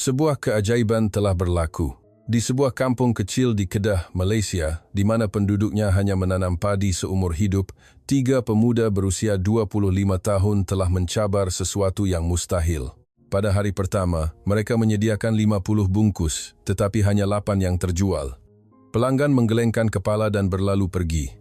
Sebuah keajaiban telah berlaku. Di sebuah kampung kecil di Kedah, Malaysia, di mana penduduknya hanya menanam padi seumur hidup, 3 pemuda berusia 25 tahun telah mencabar sesuatu yang mustahil. Pada hari pertama, mereka menyediakan 50 bungkus, tetapi hanya 8 yang terjual. Pelanggan menggelengkan kepala dan berlalu pergi.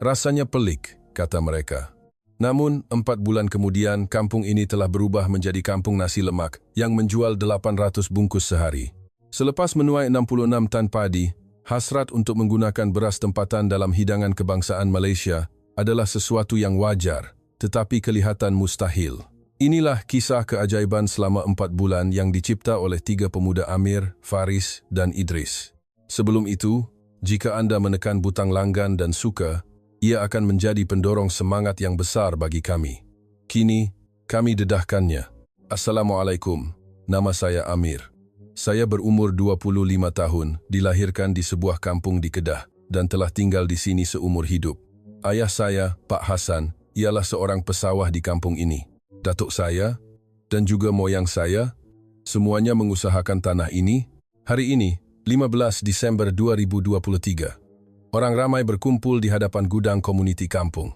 Rasanya pelik, kata mereka. Namun, 4 bulan kemudian, kampung ini telah berubah menjadi kampung nasi lemak yang menjual 800 bungkus sehari. Selepas menuai 66 tan padi, hasrat untuk menggunakan beras tempatan dalam hidangan kebangsaan Malaysia adalah sesuatu yang wajar, tetapi kelihatan mustahil. Inilah kisah keajaiban selama 4 bulan yang dicipta oleh 3 pemuda Amir, Faris, dan Idris. Sebelum itu, jika Anda menekan butang langgan dan suka, ia akan menjadi pendorong semangat yang besar bagi kami. Kini, kami dedahkannya. Assalamualaikum, nama saya Amir. Saya berumur 25 tahun, dilahirkan di sebuah kampung di Kedah, dan telah tinggal di sini seumur hidup. Ayah saya, Pak Hasan, ialah seorang pesawah di kampung ini. Datuk saya, dan juga moyang saya, semuanya mengusahakan tanah ini. Hari ini, 15 Desember 2023. Orang ramai berkumpul di hadapan gudang komuniti kampung.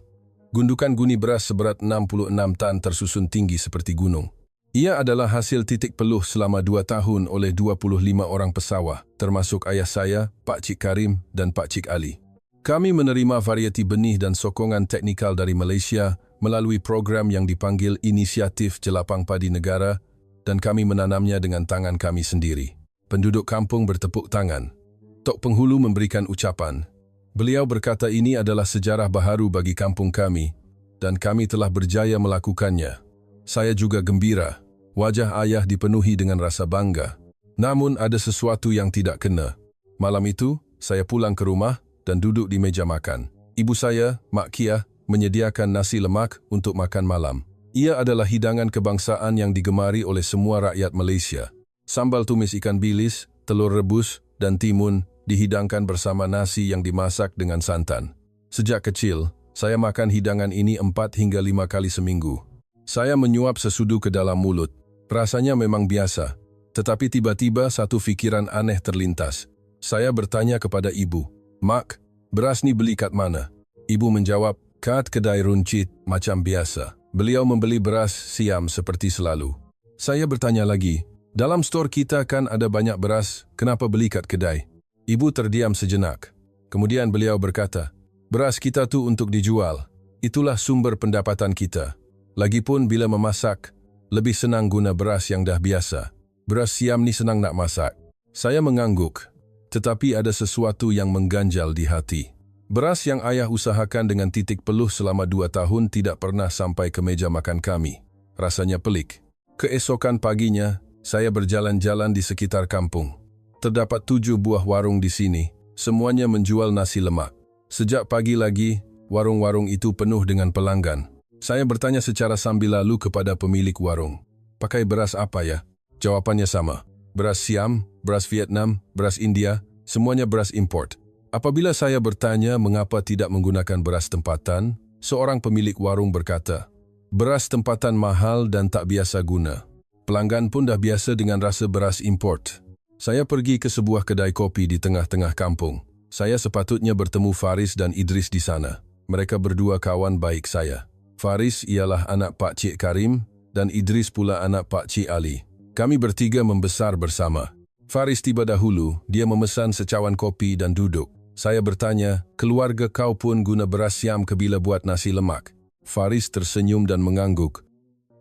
Gundukan guni beras seberat 66 tan tersusun tinggi seperti gunung. Ia adalah hasil titik peluh selama 2 tahun oleh 25 orang pesawah, termasuk ayah saya, Pak Cik Karim dan Pak Cik Ali. Kami menerima varieti benih dan sokongan teknikal dari Malaysia melalui program yang dipanggil Inisiatif Jelapang Padi Negara, dan kami menanamnya dengan tangan kami sendiri. Penduduk kampung bertepuk tangan. Tok Penghulu memberikan ucapan. Beliau berkata ini adalah sejarah baharu bagi kampung kami, dan kami telah berjaya melakukannya. Saya juga gembira. Wajah ayah dipenuhi dengan rasa bangga. Namun ada sesuatu yang tidak kena. Malam itu, saya pulang ke rumah dan duduk di meja makan. Ibu saya, Mak Kiah, menyediakan nasi lemak untuk makan malam. Ia adalah hidangan kebangsaan yang digemari oleh semua rakyat Malaysia. Sambal tumis ikan bilis, telur rebus, dan timun dihidangkan bersama nasi yang dimasak dengan santan. Sejak kecil, saya makan hidangan ini 4 hingga 5 kali seminggu. Saya menyuap sesudu ke dalam mulut. Rasanya memang biasa, tetapi tiba-tiba satu fikiran aneh terlintas. Saya bertanya kepada ibu, "Mak, beras ni beli kat mana?" Ibu menjawab, "Kat kedai runcit, macam biasa." Beliau membeli beras siam seperti selalu. Saya bertanya lagi, "Dalam stor kita kan ada banyak beras, kenapa beli kat kedai?" Ibu terdiam sejenak. Kemudian beliau berkata, "Beras kita tu untuk dijual. Itulah sumber pendapatan kita. Lagipun bila memasak, lebih senang guna beras yang dah biasa. Beras siam ni senang nak masak." Saya mengangguk, tetapi ada sesuatu yang mengganjal di hati. Beras yang ayah usahakan dengan titik peluh selama 2 tahun tidak pernah sampai ke meja makan kami. Rasanya pelik. Keesokan paginya, saya berjalan-jalan di sekitar kampung. Terdapat 7 buah warung di sini, semuanya menjual nasi lemak. Sejak pagi lagi, warung-warung itu penuh dengan pelanggan. Saya bertanya secara sambil lalu kepada pemilik warung, "Pakai beras apa ya?" Jawabannya sama, beras siam, beras Vietnam, beras India, semuanya beras import. Apabila saya bertanya mengapa tidak menggunakan beras tempatan, seorang pemilik warung berkata, "Beras tempatan mahal dan tak biasa guna. Pelanggan pun dah biasa dengan rasa beras import." Saya pergi ke sebuah kedai kopi di tengah-tengah kampung. Saya sepatutnya bertemu Faris dan Idris di sana. Mereka berdua kawan baik saya. Faris ialah anak Pak Cik Karim dan Idris pula anak Pak Cik Ali. Kami bertiga membesar bersama. Faris tiba dahulu, dia memesan secawan kopi dan duduk. Saya bertanya, "Keluarga kau pun guna beras siam ke bila buat nasi lemak?" Faris tersenyum dan mengangguk.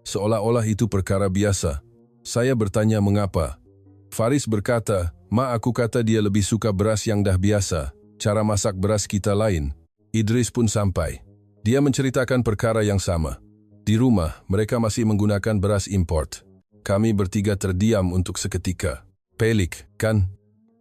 Seolah-olah itu perkara biasa. Saya bertanya mengapa. Faris berkata, "Mak aku kata dia lebih suka beras yang dah biasa. Cara masak beras kita lain." Idris pun sampai. Dia menceritakan perkara yang sama. Di rumah, mereka masih menggunakan beras import. Kami bertiga terdiam untuk seketika. Pelik, kan?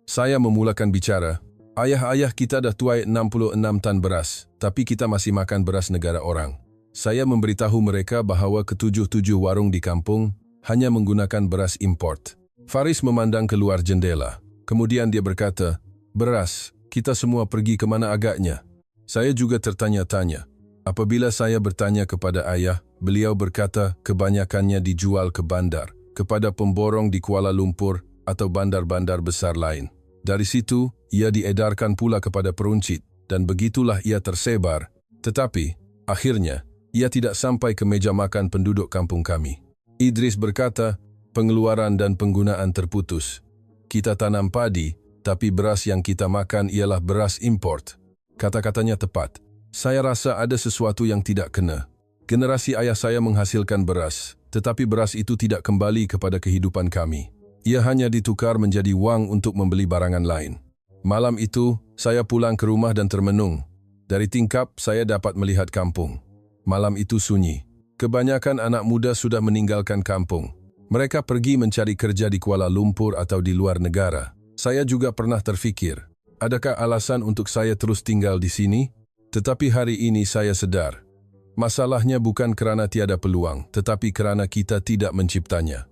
Saya memulakan bicara. "Ayah-ayah kita dah tuai 66 tan beras, tapi kita masih makan beras negara orang." Saya memberitahu mereka bahawa ke-7 warung di kampung hanya menggunakan beras import. Faris memandang keluar jendela. Kemudian dia berkata, "Beras, kita semua pergi ke mana agaknya?" Saya juga tertanya-tanya. Apabila saya bertanya kepada ayah, beliau berkata kebanyakannya dijual ke bandar, kepada pemborong di Kuala Lumpur atau bandar-bandar besar lain. Dari situ, ia diedarkan pula kepada peruncit dan begitulah ia tersebar. Tetapi, akhirnya, ia tidak sampai ke meja makan penduduk kampung kami. Idris berkata, pengeluaran dan penggunaan terputus. Kita tanam padi, tapi beras yang kita makan ialah beras import. Kata-katanya tepat. Saya rasa ada sesuatu yang tidak kena. Generasi ayah saya menghasilkan beras, tetapi beras itu tidak kembali kepada kehidupan kami. Ia hanya ditukar menjadi wang untuk membeli barangan lain. Malam itu, saya pulang ke rumah dan termenung. Dari tingkap, saya dapat melihat kampung. Malam itu sunyi. Kebanyakan anak muda sudah meninggalkan kampung. Mereka pergi mencari kerja di Kuala Lumpur atau di luar negara. Saya juga pernah terfikir, adakah alasan untuk saya terus tinggal di sini? Tetapi hari ini saya sedar, masalahnya bukan kerana tiada peluang, tetapi kerana kita tidak menciptanya.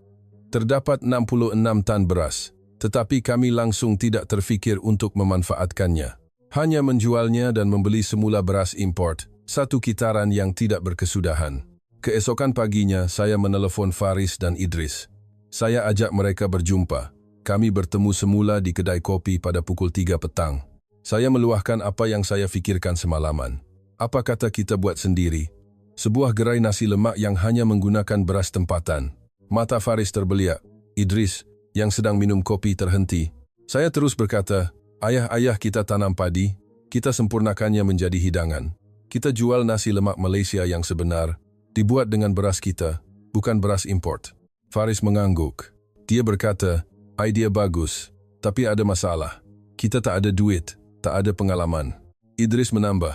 Terdapat 66 tan beras, tetapi kami langsung tidak terfikir untuk memanfaatkannya. Hanya menjualnya dan membeli semula beras import, satu kitaran yang tidak berkesudahan. Keesokan paginya, saya menelepon Faris dan Idris. Saya ajak mereka berjumpa. Kami bertemu semula di kedai kopi pada pukul 3 petang. Saya meluahkan apa yang saya fikirkan semalaman. Apa kata kita buat sendiri? Sebuah gerai nasi lemak yang hanya menggunakan beras tempatan. Mata Faris terbeliak. Idris, yang sedang minum kopi, terhenti. Saya terus berkata, ayah-ayah kita tanam padi, kita sempurnakannya menjadi hidangan. Kita jual nasi lemak Malaysia yang sebenar, dibuat dengan beras kita, bukan beras import. Faris mengangguk. Dia berkata, idea bagus, tapi ada masalah. Kita tak ada duit, tak ada pengalaman. Idris menambah,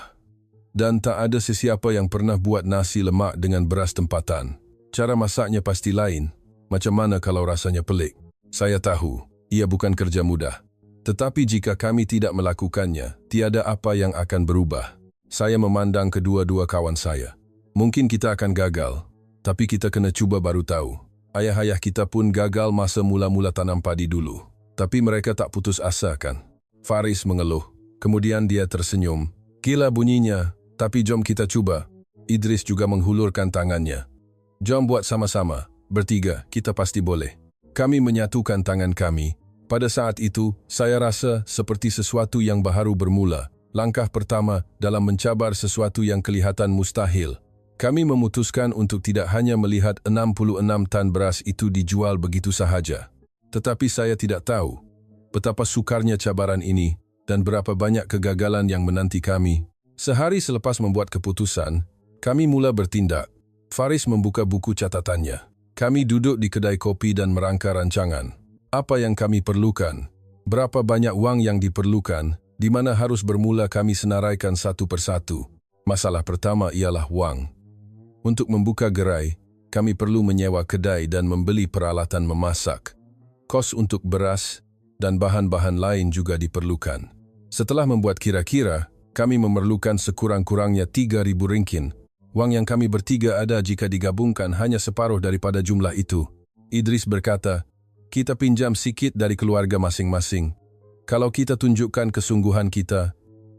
dan tak ada sesiapa yang pernah buat nasi lemak dengan beras tempatan. Cara masaknya pasti lain. Macam mana kalau rasanya pelik? Saya tahu, ia bukan kerja mudah. Tetapi jika kami tidak melakukannya, tiada apa yang akan berubah. Saya memandang kedua-dua kawan saya. Mungkin kita akan gagal, tapi kita kena cuba baru tahu. Ayah-ayah kita pun gagal masa mula-mula tanam padi dulu. Tapi mereka tak putus asa kan? Faris mengeluh. Kemudian dia tersenyum. Gila bunyinya, tapi jom kita cuba. Idris juga menghulurkan tangannya. Jom buat sama-sama, bertiga, kita pasti boleh. Kami menyatukan tangan kami. Pada saat itu, saya rasa seperti sesuatu yang baru bermula. Langkah pertama dalam mencabar sesuatu yang kelihatan mustahil. Kami memutuskan untuk tidak hanya melihat 66 tan beras itu dijual begitu sahaja. Tetapi saya tidak tahu betapa sukarnya cabaran ini dan berapa banyak kegagalan yang menanti kami. Sehari selepas membuat keputusan, kami mula bertindak. Faris membuka buku catatannya. Kami duduk di kedai kopi dan merangka rancangan. Apa yang kami perlukan? Berapa banyak wang yang diperlukan? Di mana harus bermula kami senaraikan satu persatu. Masalah pertama ialah wang. Untuk membuka gerai, kami perlu menyewa kedai dan membeli peralatan memasak. Kos untuk beras dan bahan-bahan lain juga diperlukan. Setelah membuat kira-kira, kami memerlukan sekurang-kurangnya 3.000 ringgit. Wang yang kami bertiga ada jika digabungkan hanya separuh daripada jumlah itu. Idris berkata, kita pinjam sikit dari keluarga masing-masing. Kalau kita tunjukkan kesungguhan kita,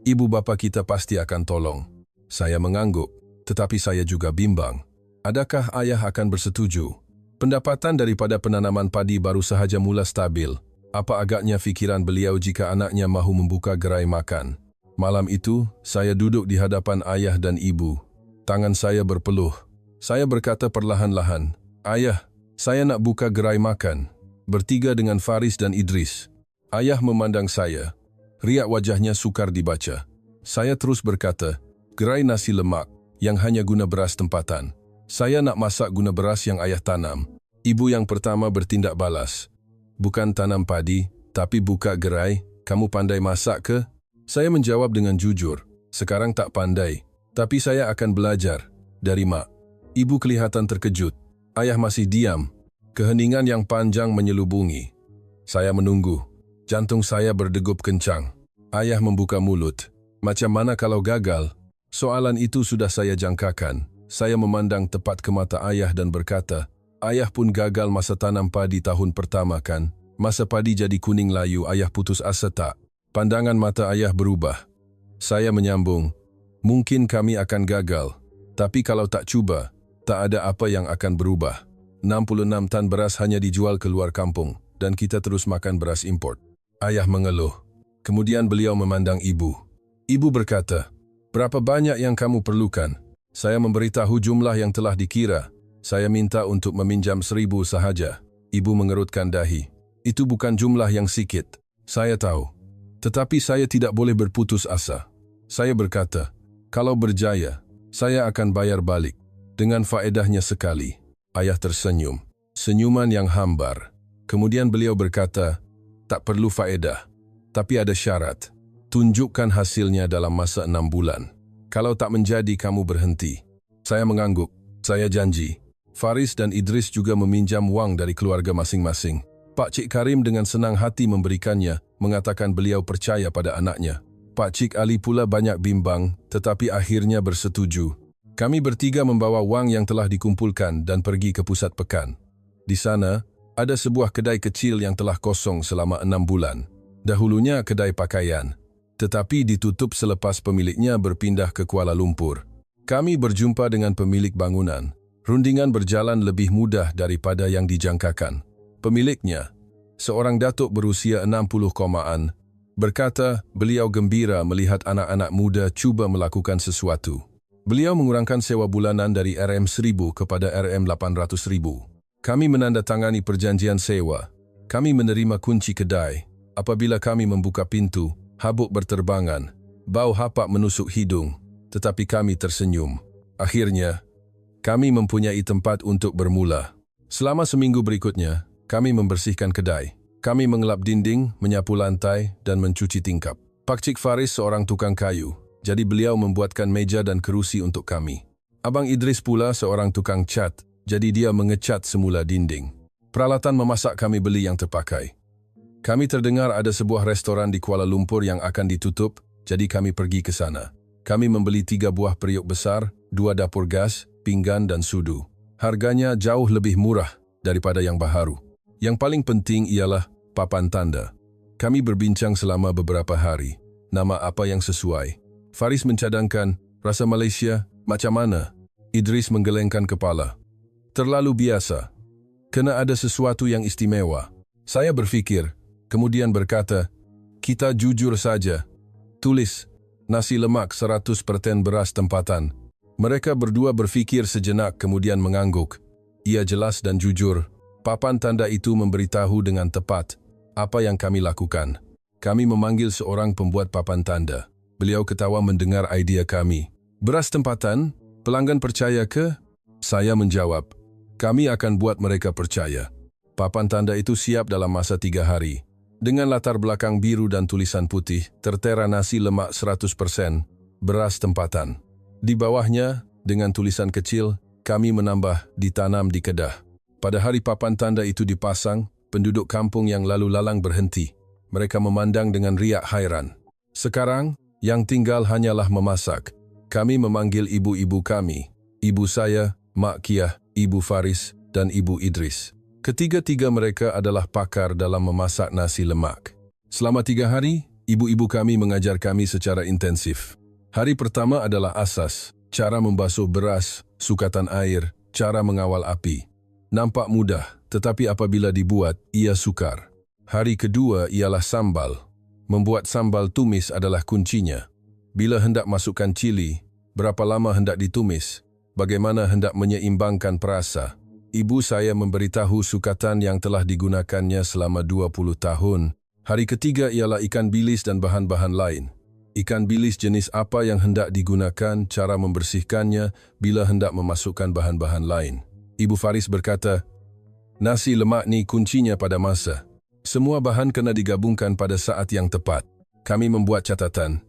ibu bapa kita pasti akan tolong. Saya mengangguk, tetapi saya juga bimbang. Adakah ayah akan bersetuju? Pendapatan daripada penanaman padi baru sahaja mula stabil. Apa agaknya fikiran beliau jika anaknya mahu membuka gerai makan? Malam itu, saya duduk di hadapan ayah dan ibu. Tangan saya berpeluh. Saya berkata perlahan-lahan, ayah, saya nak buka gerai makan. Bertiga dengan Faris dan Idris. Ayah memandang saya. Riak wajahnya sukar dibaca. Saya terus berkata, gerai nasi lemak yang hanya guna beras tempatan. Saya nak masak guna beras yang ayah tanam. Ibu yang pertama bertindak balas. Bukan tanam padi, tapi buka gerai. Kamu pandai masak ke? Saya menjawab dengan jujur. Sekarang tak pandai. Tapi saya akan belajar. Dari mak. Ibu kelihatan terkejut. Ayah masih diam. Keheningan yang panjang menyelubungi. Saya menunggu. Jantung saya berdegup kencang. Ayah membuka mulut. Macam mana kalau gagal? Soalan itu sudah saya jangkakan. Saya memandang tepat ke mata ayah dan berkata, ayah pun gagal masa tanam padi tahun pertama kan? Masa padi jadi kuning layu, ayah putus asa tak? Pandangan mata ayah berubah. Saya menyambung, mungkin kami akan gagal. Tapi kalau tak cuba, tak ada apa yang akan berubah. 66 tan beras hanya dijual keluar kampung dan kita terus makan beras import. Ayah mengeluh. Kemudian beliau memandang ibu. Ibu berkata, "Berapa banyak yang kamu perlukan?" Saya memberitahu jumlah yang telah dikira. Saya minta untuk meminjam 1,000 sahaja. Ibu mengerutkan dahi. Itu bukan jumlah yang sikit. Saya tahu. Tetapi saya tidak boleh berputus asa. Saya berkata, "Kalau berjaya, saya akan bayar balik. Dengan faedahnya sekali." Ayah tersenyum. Senyuman yang hambar. Kemudian beliau berkata, "Tak perlu faedah. Tapi ada syarat. Tunjukkan hasilnya dalam masa 6 bulan. Kalau tak menjadi, kamu berhenti." Saya mengangguk. Saya janji. Faris dan Idris juga meminjam wang dari keluarga masing-masing. Pak Cik Karim dengan senang hati memberikannya, mengatakan beliau percaya pada anaknya. Pak Cik Ali pula banyak bimbang, tetapi akhirnya bersetuju. Kami bertiga membawa wang yang telah dikumpulkan dan pergi ke pusat pekan. Di sana, ada sebuah kedai kecil yang telah kosong selama 6 bulan. Dahulunya kedai pakaian, tetapi ditutup selepas pemiliknya berpindah ke Kuala Lumpur. Kami berjumpa dengan pemilik bangunan. Rundingan berjalan lebih mudah daripada yang dijangkakan. Pemiliknya, seorang datuk berusia 60-an, berkata beliau gembira melihat anak-anak muda cuba melakukan sesuatu. Beliau mengurangkan sewa bulanan dari RM1,000 kepada RM800,000. Kami menandatangani perjanjian sewa. Kami menerima kunci kedai. Apabila kami membuka pintu, habuk berterbangan. Bau hapak menusuk hidung. Tetapi kami tersenyum. Akhirnya, kami mempunyai tempat untuk bermula. Selama seminggu berikutnya, kami membersihkan kedai. Kami mengelap dinding, menyapu lantai, dan mencuci tingkap. Pak Cik Faris seorang tukang kayu. Jadi beliau membuatkan meja dan kerusi untuk kami. Abang Idris pula seorang tukang cat, jadi dia mengecat semula dinding. Peralatan memasak kami beli yang terpakai. Kami terdengar ada sebuah restoran di Kuala Lumpur yang akan ditutup, jadi kami pergi ke sana. Kami membeli 3 buah periuk besar, 2 dapur gas, pinggan dan sudu. Harganya jauh lebih murah daripada yang baharu. Yang paling penting ialah papan tanda. Kami berbincang selama beberapa hari. Nama apa yang sesuai? Faris mencadangkan, "Rasa Malaysia, macam mana?" Idris menggelengkan kepala. "Terlalu biasa. Kena ada sesuatu yang istimewa." Saya berfikir, kemudian berkata, "Kita jujur saja. Tulis, nasi lemak 100% beras tempatan." Mereka berdua berfikir sejenak kemudian mengangguk. Ia jelas dan jujur. Papan tanda itu memberitahu dengan tepat apa yang kami lakukan. Kami memanggil seorang pembuat papan tanda. Beliau ketawa mendengar idea kami. "Beras tempatan? Pelanggan percaya ke?" Saya menjawab, "Kami akan buat mereka percaya." Papan tanda itu siap dalam masa 3 hari. Dengan latar belakang biru dan tulisan putih, tertera nasi lemak 100%, beras tempatan. Di bawahnya, dengan tulisan kecil, kami menambah ditanam di Kedah. Pada hari papan tanda itu dipasang, penduduk kampung yang lalu lalang berhenti. Mereka memandang dengan riak hairan. Sekarang, yang tinggal hanyalah memasak. Kami memanggil ibu-ibu kami. Ibu saya, Mak Kiah, Ibu Faris, dan Ibu Idris. Ketiga-tiga mereka adalah pakar dalam memasak nasi lemak. Selama 3 hari, ibu-ibu kami mengajar kami secara intensif. Hari pertama adalah asas, cara membasuh beras, sukatan air, cara mengawal api. Nampak mudah, tetapi apabila dibuat, ia sukar. Hari kedua ialah sambal. Membuat sambal tumis adalah kuncinya. Bila hendak masukkan cili, berapa lama hendak ditumis, bagaimana hendak menyeimbangkan perasa. Ibu saya memberitahu sukatan yang telah digunakannya selama 20 tahun. Hari ketiga ialah ikan bilis dan bahan-bahan lain. Ikan bilis jenis apa yang hendak digunakan, cara membersihkannya, bila hendak memasukkan bahan-bahan lain. Ibu Faris berkata, "Nasi lemak ni kuncinya pada masa. Semua bahan kena digabungkan pada saat yang tepat." Kami membuat catatan.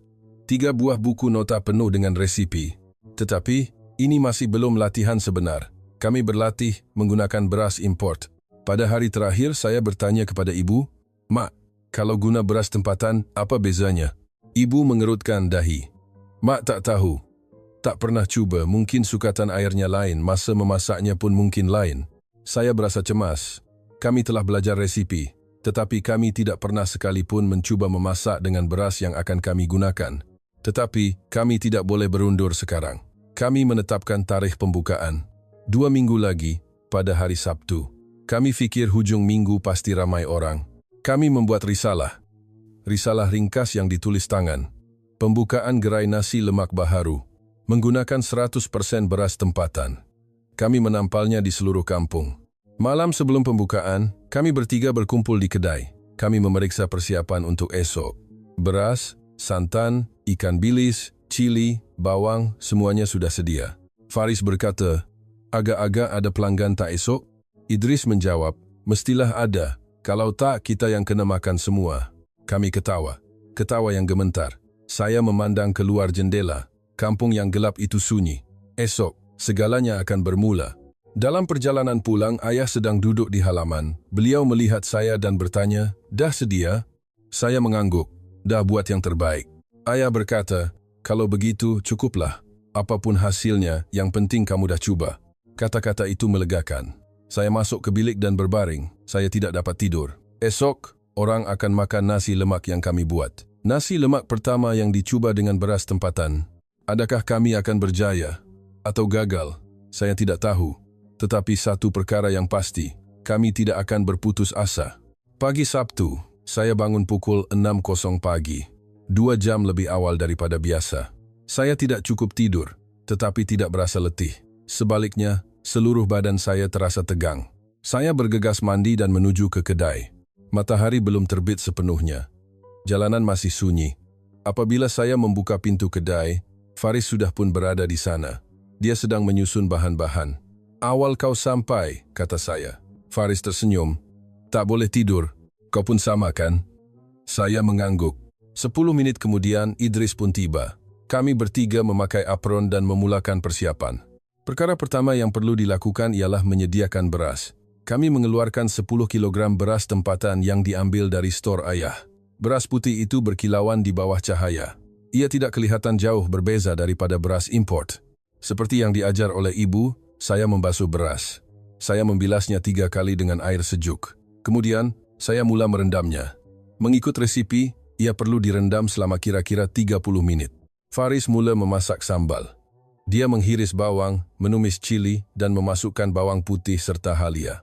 3 buah buku nota penuh dengan resipi. Tetapi, ini masih belum latihan sebenar. Kami berlatih menggunakan beras import. Pada hari terakhir, saya bertanya kepada ibu, "Mak, kalau guna beras tempatan, apa bezanya?" Ibu mengerutkan dahi. "Mak tak tahu. Tak pernah cuba, mungkin sukatan airnya lain, masa memasaknya pun mungkin lain." Saya berasa cemas. Kami telah belajar resipi, tetapi kami tidak pernah sekalipun mencuba memasak dengan beras yang akan kami gunakan. Tetapi, kami tidak boleh berundur sekarang. Kami menetapkan tarikh pembukaan. 2 minggu lagi, pada hari Sabtu. Kami fikir hujung minggu pasti ramai orang. Kami membuat risalah. Risalah ringkas yang ditulis tangan. Pembukaan gerai nasi lemak baharu. Menggunakan 100% beras tempatan. Kami menampalnya di seluruh kampung. Malam sebelum pembukaan, kami bertiga berkumpul di kedai. Kami memeriksa persiapan untuk esok. Beras, santan, ikan bilis, cili, bawang, semuanya sudah sedia. Faris berkata, agak-agak ada pelanggan tak esok? Idris menjawab, mestilah ada. Kalau tak, kita yang kena makan semua. Kami ketawa. Ketawa yang gementar. Saya memandang keluar jendela. Kampung yang gelap itu sunyi. Esok, segalanya akan bermula. Dalam perjalanan pulang, ayah sedang duduk di halaman. Beliau melihat saya dan bertanya, dah sedia? Saya mengangguk, dah buat yang terbaik. Ayah berkata, kalau begitu cukuplah. Apapun hasilnya, yang penting kamu dah cuba. Kata-kata itu melegakan. Saya masuk ke bilik dan berbaring. Saya tidak dapat tidur. Esok, orang akan makan nasi lemak yang kami buat. Nasi lemak pertama yang dicuba dengan beras tempatan. Adakah kami akan berjaya? Atau gagal? Saya tidak tahu. Tetapi satu perkara yang pasti, kami tidak akan berputus asa. Pagi Sabtu, saya bangun pukul 6.00 pagi. 2 jam lebih awal daripada biasa. Saya tidak cukup tidur, tetapi tidak berasa letih. Sebaliknya, seluruh badan saya terasa tegang. Saya bergegas mandi dan menuju ke kedai. Matahari belum terbit sepenuhnya. Jalanan masih sunyi. Apabila saya membuka pintu kedai, Faris sudah pun berada di sana. Dia sedang menyusun bahan-bahan. Awal kau sampai, kata saya. Faris tersenyum. Tak boleh tidur. Kau pun sama kan? Saya mengangguk. 10 menit kemudian, Idris pun tiba. Kami bertiga memakai apron dan memulakan persiapan. Perkara pertama yang perlu dilakukan ialah menyediakan beras. Kami mengeluarkan 10 kg beras tempatan yang diambil dari stor ayah. Beras putih itu berkilauan di bawah cahaya. Ia tidak kelihatan jauh berbeza daripada beras import. Seperti yang diajar oleh ibu, saya membasuh beras. Saya membilasnya 3 kali dengan air sejuk. Kemudian, saya mula merendamnya. Mengikut resipi, ia perlu direndam selama kira-kira 30 menit. Faris mula memasak sambal. Dia menghiris bawang, menumis cili, dan memasukkan bawang putih serta halia.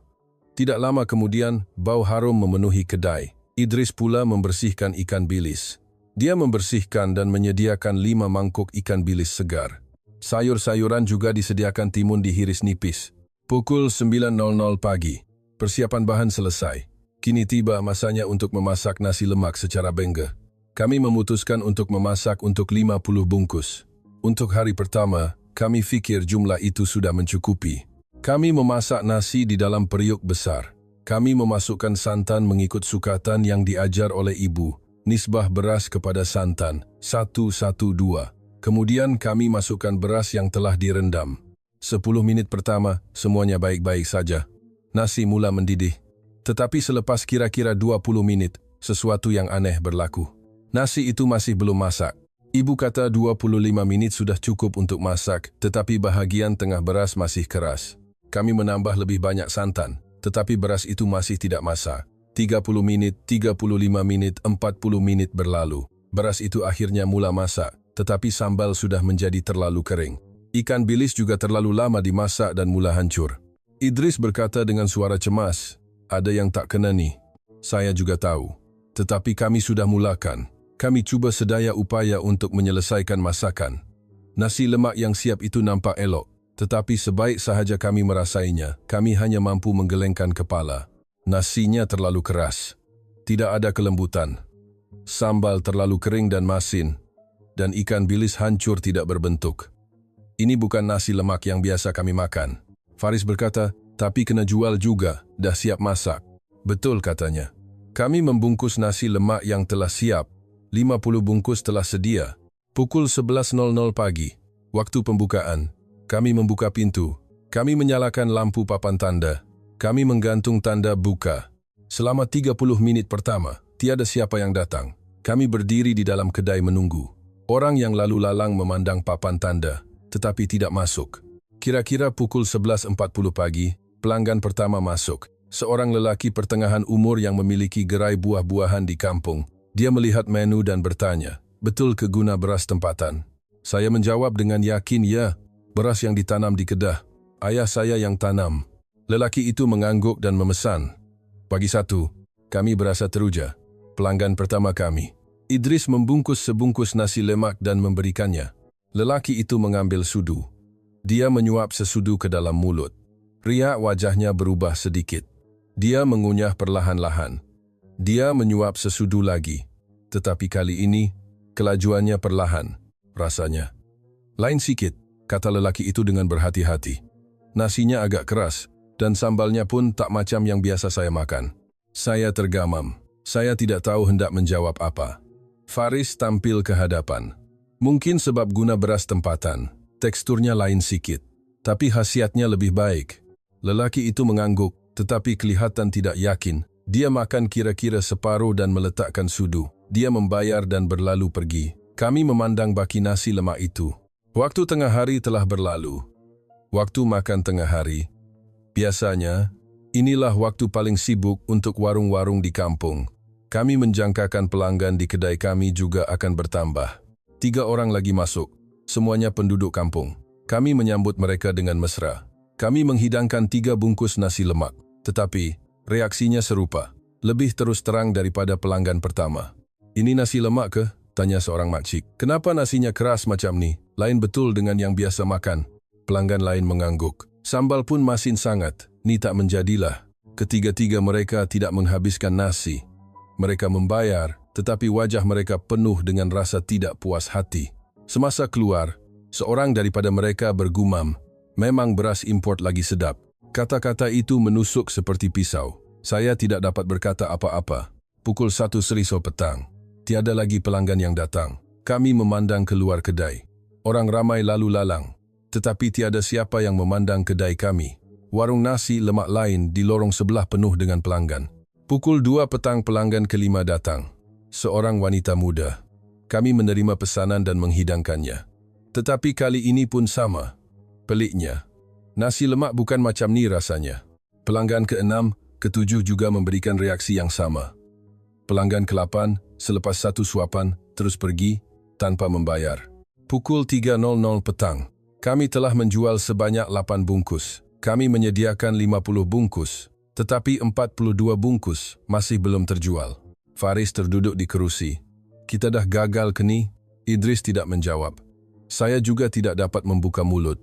Tidak lama kemudian, bau harum memenuhi kedai. Idris pula membersihkan ikan bilis. Dia membersihkan dan menyediakan 5 mangkuk ikan bilis segar. Sayur-sayuran juga disediakan timun dihiris nipis. Pukul 9.00 pagi. Persiapan bahan selesai. Kini tiba masanya untuk memasak nasi lemak secara bengge. Kami memutuskan untuk memasak untuk 50 bungkus. Untuk hari pertama, kami fikir jumlah itu sudah mencukupi. Kami memasak nasi di dalam periuk besar. Kami memasukkan santan mengikut sukatan yang diajar oleh ibu. Nisbah beras kepada santan, 1:1:2. Kemudian kami masukkan beras yang telah direndam. 10 menit pertama, semuanya baik-baik saja. Nasi mula mendidih. Tetapi selepas kira-kira 20 menit, sesuatu yang aneh berlaku. Nasi itu masih belum masak. Ibu kata 25 menit sudah cukup untuk masak, tetapi bahagian tengah beras masih keras. Kami menambah lebih banyak santan, tetapi beras itu masih tidak masak. 30 menit, 35 menit, 40 menit berlalu. Beras itu akhirnya mula masak. Tetapi sambal sudah menjadi terlalu kering. Ikan bilis juga terlalu lama dimasak dan mula hancur. Idris berkata dengan suara cemas, ada yang tak kena nih. Saya juga tahu. Tetapi kami sudah mulakan. Kami cuba sedaya upaya untuk menyelesaikan masakan. Nasi lemak yang siap itu nampak elok. Tetapi sebaik sahaja kami merasainya, kami hanya mampu menggelengkan kepala. Nasinya terlalu keras. Tidak ada kelembutan. Sambal terlalu kering dan masin. Dan ikan bilis hancur tidak berbentuk. Ini bukan nasi lemak yang biasa kami makan. Faris berkata, tapi kena jual juga, dah siap masak. Betul katanya. Kami membungkus nasi lemak yang telah siap. 50 bungkus telah sedia. Pukul 11.00 pagi, waktu pembukaan. Kami membuka pintu. Kami menyalakan lampu papan tanda. Kami menggantung tanda buka. Selama 30 menit pertama, tiada siapa yang datang. Kami berdiri di dalam kedai menunggu. Orang yang lalu lalang memandang papan tanda, tetapi tidak masuk. Kira-kira pukul 11.40 pagi, pelanggan pertama masuk. Seorang lelaki pertengahan umur yang memiliki gerai buah-buahan di kampung. Dia melihat menu dan bertanya, betul ke guna beras tempatan? Saya menjawab dengan yakin, ya, beras yang ditanam di Kedah. Ayah saya yang tanam. Lelaki itu mengangguk dan memesan. Pagi 1, kami berasa teruja. Pelanggan pertama kami. Idris membungkus sebungkus nasi lemak dan memberikannya. Lelaki itu mengambil sudu. Dia menyuap sesudu ke dalam mulut. Riak wajahnya berubah sedikit. Dia mengunyah perlahan-lahan. Dia menyuap sesudu lagi. Tetapi kali ini, kelajuannya perlahan. Rasanya lain sikit, kata lelaki itu dengan berhati-hati. Nasinya agak keras, dan sambalnya pun tak macam yang biasa saya makan. Saya tergamam. Saya tidak tahu hendak menjawab apa. Faris tampil ke hadapan. Mungkin sebab guna beras tempatan, teksturnya lain sikit. Tapi khasiatnya lebih baik. Lelaki itu mengangguk, tetapi kelihatan tidak yakin. Dia makan kira-kira separuh dan meletakkan sudu. Dia membayar dan berlalu pergi. Kami memandang baki nasi lemak itu. Waktu tengah hari telah berlalu. Waktu makan tengah hari. Biasanya, inilah waktu paling sibuk untuk warung-warung di kampung. Kami menjangkakan pelanggan di kedai kami juga akan bertambah. 3 orang lagi masuk, semuanya penduduk kampung. Kami menyambut mereka dengan mesra. Kami menghidangkan 3 bungkus nasi lemak. Tetapi, reaksinya serupa. Lebih terus terang daripada pelanggan pertama. Ini nasi lemak ke? Tanya seorang makcik. Kenapa nasinya keras macam ni? Lain betul dengan yang biasa makan. Pelanggan lain mengangguk. Sambal pun masin sangat. Ni tak menjadilah. Ketiga-tiga mereka tidak menghabiskan nasi. Mereka membayar, tetapi wajah mereka penuh dengan rasa tidak puas hati. Semasa keluar, seorang daripada mereka bergumam, memang beras import lagi sedap. Kata-kata itu menusuk seperti pisau. Saya tidak dapat berkata apa-apa. Pukul 1 Selasa petang. Tiada lagi pelanggan yang datang. Kami memandang keluar kedai. Orang ramai lalu lalang. Tetapi tiada siapa yang memandang kedai kami. Warung nasi lemak lain di lorong sebelah penuh dengan pelanggan. Pukul 2 petang pelanggan kelima datang. Seorang wanita muda. Kami menerima pesanan dan menghidangkannya. Tetapi kali ini pun sama. Peliknya, nasi lemak bukan macam ni rasanya. Pelanggan ke-6, ke-7 juga memberikan reaksi yang sama. Pelanggan ke-8, selepas 1 suapan, terus pergi tanpa membayar. Pukul 3.00 petang. Kami telah menjual sebanyak 8 bungkus. Kami menyediakan 50 bungkus, tetapi 42 bungkus masih belum terjual. Faris terduduk di kerusi. Kita dah gagal ke ni? Idris tidak menjawab. Saya juga tidak dapat membuka mulut.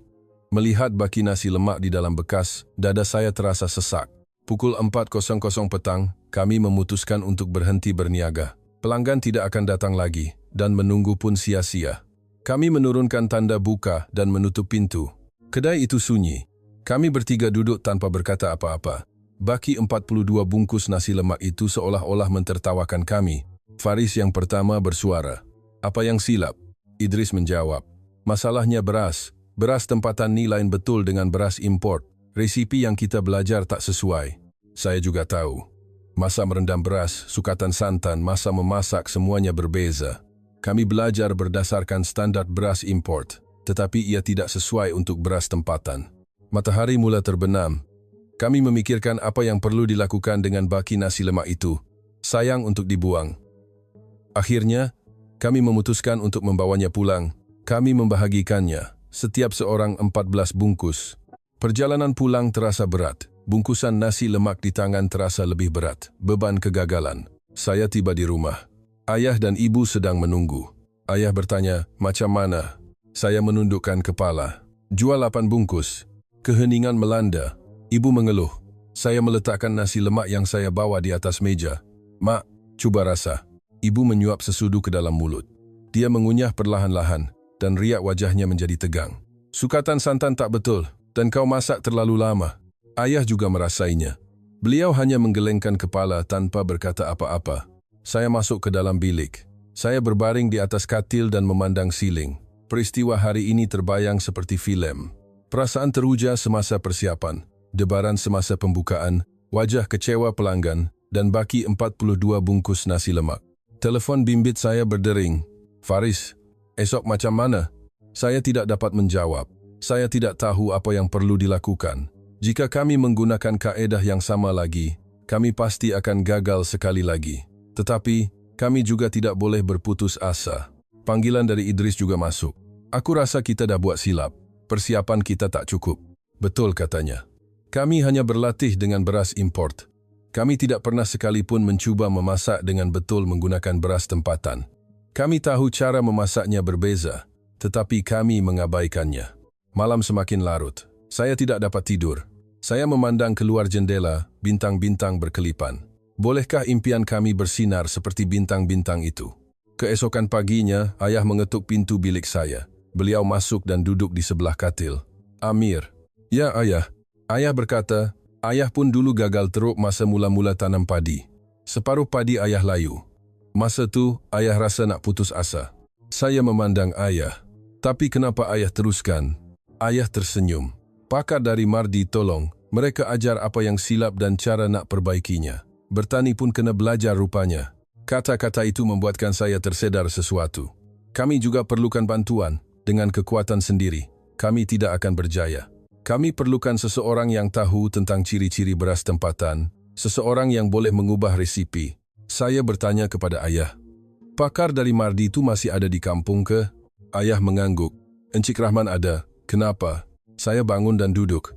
Melihat baki nasi lemak di dalam bekas, dada saya terasa sesak. Pukul 4.00 petang, kami memutuskan untuk berhenti berniaga. Pelanggan tidak akan datang lagi, dan menunggu pun sia-sia. Kami menurunkan tanda buka dan menutup pintu. Kedai itu sunyi. Kami bertiga duduk tanpa berkata apa-apa. Baki 42 bungkus nasi lemak itu seolah-olah mentertawakan kami. Faris yang pertama bersuara. Apa yang silap? Idris menjawab. Masalahnya beras. Beras tempatan ni lain betul dengan beras import. Resipi yang kita belajar tak sesuai. Saya juga tahu. Masa merendam beras, sukatan santan, masa memasak semuanya berbeza. Kami belajar berdasarkan standar beras import, tetapi ia tidak sesuai untuk beras tempatan. Matahari mula terbenam. Kami memikirkan apa yang perlu dilakukan dengan baki nasi lemak itu. Sayang untuk dibuang. Akhirnya, kami memutuskan untuk membawanya pulang. Kami membahagikannya, setiap seorang 14 bungkus. Perjalanan pulang terasa berat. Bungkusan nasi lemak di tangan terasa lebih berat. Beban kegagalan. Saya tiba di rumah. Ayah dan ibu sedang menunggu. Ayah bertanya, macam mana? Saya menundukkan kepala. Jual 8 bungkus. Keheningan melanda. Ibu mengeluh. Saya meletakkan nasi lemak yang saya bawa di atas meja. Mak, cuba rasa. Ibu menyuap sesudu ke dalam mulut. Dia mengunyah perlahan-lahan, dan riak wajahnya menjadi tegang. Sukatan santan tak betul. Dan kau masak terlalu lama. Ayah juga merasainya. Beliau hanya menggelengkan kepala tanpa berkata apa-apa. Saya masuk ke dalam bilik. Saya berbaring di atas katil dan memandang siling. Peristiwa hari ini terbayang seperti filem. Perasaan teruja semasa persiapan, debaran semasa pembukaan, wajah kecewa pelanggan, dan baki 42 bungkus nasi lemak. Telefon bimbit saya berdering. Faris, esok macam mana? Saya tidak dapat menjawab. Saya tidak tahu apa yang perlu dilakukan. Jika kami menggunakan kaedah yang sama lagi, kami pasti akan gagal sekali lagi. Tetapi, kami juga tidak boleh berputus asa. Panggilan dari Idris juga masuk. Aku rasa kita dah buat silap. Persiapan kita tak cukup. Betul katanya. Kami hanya berlatih dengan beras import. Kami tidak pernah sekalipun mencuba memasak dengan betul menggunakan beras tempatan. Kami tahu cara memasaknya berbeza, tetapi kami mengabaikannya. Malam semakin larut. Saya tidak dapat tidur. Saya memandang keluar jendela, bintang-bintang berkelipan. Bolehkah impian kami bersinar seperti bintang-bintang itu? Keesokan paginya, ayah mengetuk pintu bilik saya. Beliau masuk dan duduk di sebelah katil. Amir. Ya, ayah. Ayah berkata, ayah pun dulu gagal teruk masa mula-mula tanam padi. Separuh padi ayah layu. Masa tu, ayah rasa nak putus asa. Saya memandang ayah. Tapi kenapa ayah teruskan? Ayah tersenyum. Pakar dari Mardi tolong, mereka ajar apa yang silap dan cara nak perbaikinya. Bertani pun kena belajar rupanya. Kata-kata itu membuatkan saya tersedar sesuatu. Kami juga perlukan bantuan. Dengan kekuatan sendiri, kami tidak akan berjaya. Kami perlukan seseorang yang tahu tentang ciri-ciri beras tempatan, seseorang yang boleh mengubah resipi. Saya bertanya kepada ayah, pakar dari Mardi itu masih ada di kampung ke? Ayah mengangguk. Encik Rahman ada. Kenapa? Saya bangun dan duduk.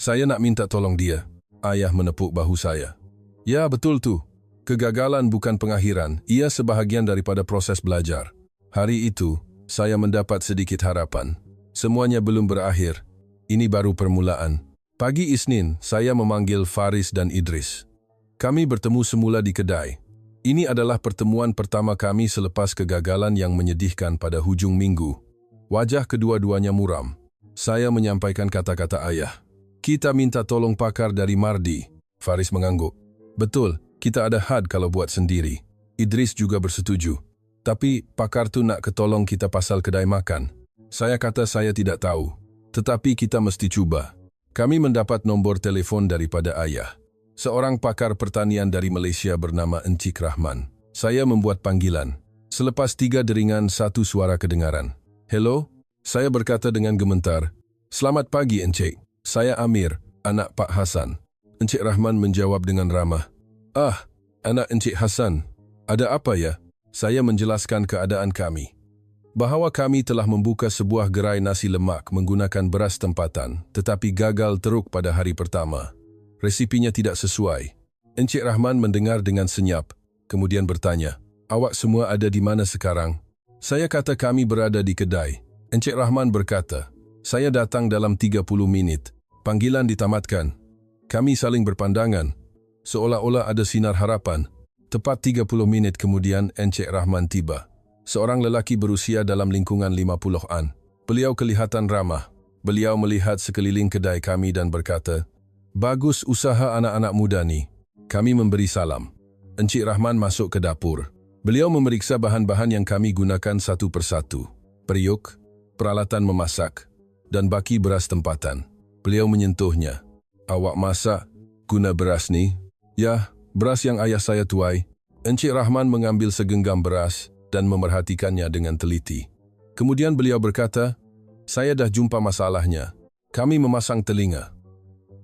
Saya nak minta tolong dia. Ayah menepuk bahu saya. Ya, betul tu. Kegagalan bukan pengakhiran, ia sebahagian daripada proses belajar. Hari itu, saya mendapat sedikit harapan. Semuanya belum berakhir. Ini baru permulaan. Pagi Isnin, saya memanggil Faris dan Idris. Kami bertemu semula di kedai. Ini adalah pertemuan pertama kami selepas kegagalan yang menyedihkan pada hujung minggu. Wajah kedua-duanya muram. Saya menyampaikan kata-kata ayah. Kita minta tolong pakar dari Mardi. Faris mengangguk. Betul, kita ada had kalau buat sendiri. Idris juga bersetuju. Tapi pakar tu nak ketolong kita pasal kedai makan. Saya kata saya tidak tahu. Tetapi kita mesti cuba. Kami mendapat nombor telefon daripada ayah. Seorang pakar pertanian dari Malaysia bernama Encik Rahman. Saya membuat panggilan. Selepas 3 deringan, satu suara kedengaran. Hello? Saya berkata dengan gemetar. Selamat pagi, Encik. Saya Amir, anak Pak Hasan. Encik Rahman menjawab dengan ramah. Ah, anak Encik Hasan. Ada apa ya? Saya menjelaskan keadaan kami. Bahawa kami telah membuka sebuah gerai nasi lemak menggunakan beras tempatan, tetapi gagal teruk pada hari pertama. Resipinya tidak sesuai. Encik Rahman mendengar dengan senyap, kemudian bertanya, awak semua ada di mana sekarang? Saya kata kami berada di kedai. Encik Rahman berkata, saya datang dalam 30 minit. Panggilan ditamatkan. Kami saling berpandangan, seolah-olah ada sinar harapan. Tepat 30 minit kemudian Encik Rahman tiba. Seorang lelaki berusia dalam lingkungan 50-an. Beliau kelihatan ramah. Beliau melihat sekeliling kedai kami dan berkata, bagus usaha anak-anak muda ni. Kami memberi salam. Encik Rahman masuk ke dapur. Beliau memeriksa bahan-bahan yang kami gunakan satu persatu. Periuk, peralatan memasak, dan baki beras tempatan. Beliau menyentuhnya. Awak masak, guna beras ni? Ya, beras yang ayah saya tuai. Encik Rahman mengambil segenggam beras dan memerhatikannya dengan teliti. Kemudian beliau berkata, saya dah jumpa masalahnya. Kami memasang telinga.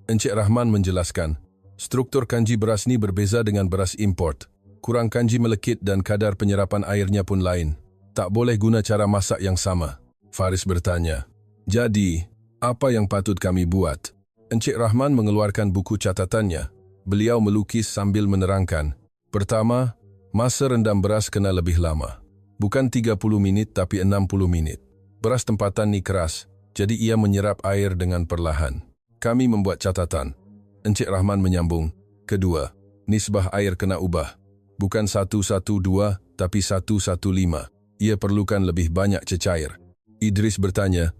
Encik Rahman menjelaskan, struktur kanji beras ni berbeza dengan beras import. Kurang kanji melekit dan kadar penyerapan airnya pun lain. Tak boleh guna cara masak yang sama. Faris bertanya, jadi, apa yang patut kami buat? Encik Rahman mengeluarkan buku catatannya. Beliau melukis sambil menerangkan. Pertama, masa rendam beras kena lebih lama. Bukan 30 minit tapi 60 minit. Beras tempatan ni keras, jadi ia menyerap air dengan perlahan. Kami membuat catatan. Encik Rahman menyambung. Kedua, nisbah air kena ubah. Bukan 1:1:2 tapi 1:1:5. Ia perlukan lebih banyak cecair. Idris bertanya,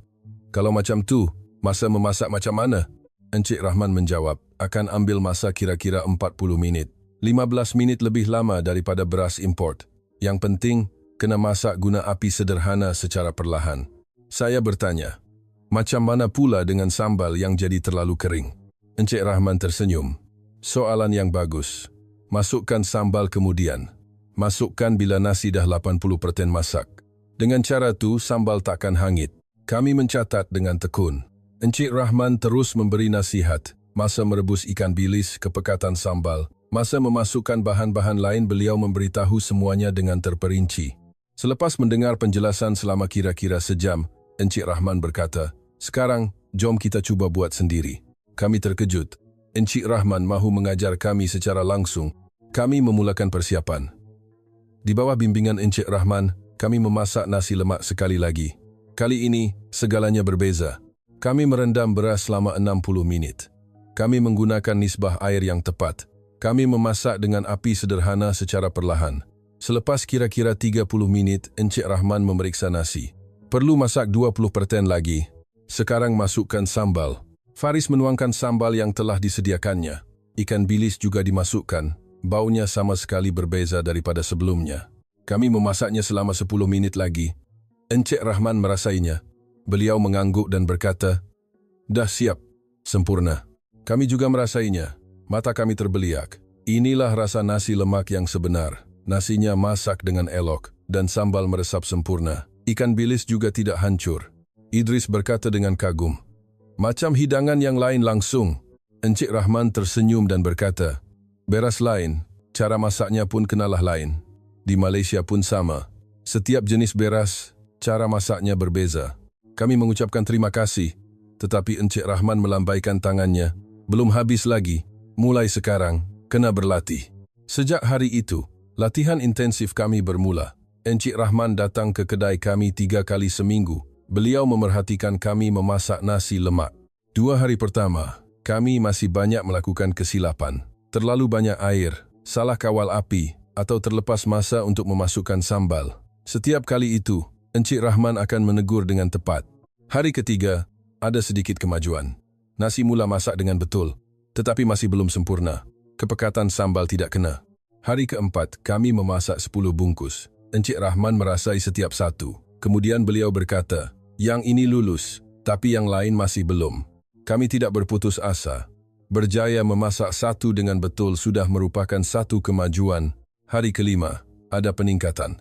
kalau macam tu, masa memasak macam mana? Encik Rahman menjawab, akan ambil masa kira-kira 40 minit. 15 minit lebih lama daripada beras import. Yang penting, kena masak guna api sederhana secara perlahan. Saya bertanya, macam mana pula dengan sambal yang jadi terlalu kering? Encik Rahman tersenyum. Soalan yang bagus. Masukkan sambal kemudian. Masukkan bila nasi dah 80% masak. Dengan cara tu, sambal takkan hangit. Kami mencatat dengan tekun. Encik Rahman terus memberi nasihat. Masa merebus ikan bilis, kepekatan sambal. Masa memasukkan bahan-bahan lain, beliau memberitahu semuanya dengan terperinci. Selepas mendengar penjelasan selama kira-kira sejam, Encik Rahman berkata, sekarang, jom kita cuba buat sendiri. kami terkejut. Encik Rahman mahu mengajar kami secara langsung. Kami memulakan persiapan. Di bawah bimbingan Encik Rahman, kami memasak nasi lemak sekali lagi. Kali ini, segalanya berbeza. Kami merendam beras selama 60 minit. Kami menggunakan nisbah air yang tepat. Kami memasak dengan api sederhana secara perlahan. Selepas kira-kira 30 minit, Encik Rahman memeriksa nasi. Perlu masak 20% lagi. Sekarang masukkan sambal. Faris menuangkan sambal yang telah disediakannya. Ikan bilis juga dimasukkan. Baunya sama sekali berbeza daripada sebelumnya. Kami memasaknya selama 10 menit lagi. Encik Rahman merasainya. Beliau mengangguk dan berkata, "Dah siap, sempurna." Kami juga merasainya. Mata kami terbeliak. Inilah rasa nasi lemak yang sebenar. Nasinya masak dengan elok dan sambal meresap sempurna. Ikan bilis juga tidak hancur. Idris berkata dengan kagum, "Macam hidangan yang lain langsung." Encik Rahman tersenyum dan berkata, "Beras lain, cara masaknya pun kenalah lain. Di Malaysia pun sama. Setiap jenis beras, cara masaknya berbeza." Kami mengucapkan terima kasih, tetapi Encik Rahman melambaikan tangannya. "Belum habis lagi. Mulai sekarang, kena berlatih." Sejak hari itu, latihan intensif kami bermula. Encik Rahman datang ke kedai kami 3 kali seminggu. Beliau memerhatikan kami memasak nasi lemak. 2 hari pertama, kami masih banyak melakukan kesilapan. Terlalu banyak air, salah kawal api, atau terlepas masa untuk memasukkan sambal. Setiap kali itu, Encik Rahman akan menegur dengan tepat. Hari ketiga, ada sedikit kemajuan. Nasi mula masak dengan betul, tetapi masih belum sempurna. Kepekatan sambal tidak kena. Hari keempat, kami memasak 10 bungkus. Encik Rahman merasai setiap satu. Kemudian beliau berkata, "Yang ini lulus, tapi yang lain masih belum." Kami tidak berputus asa. Berjaya memasak satu dengan betul sudah merupakan satu kemajuan. Hari kelima, ada peningkatan.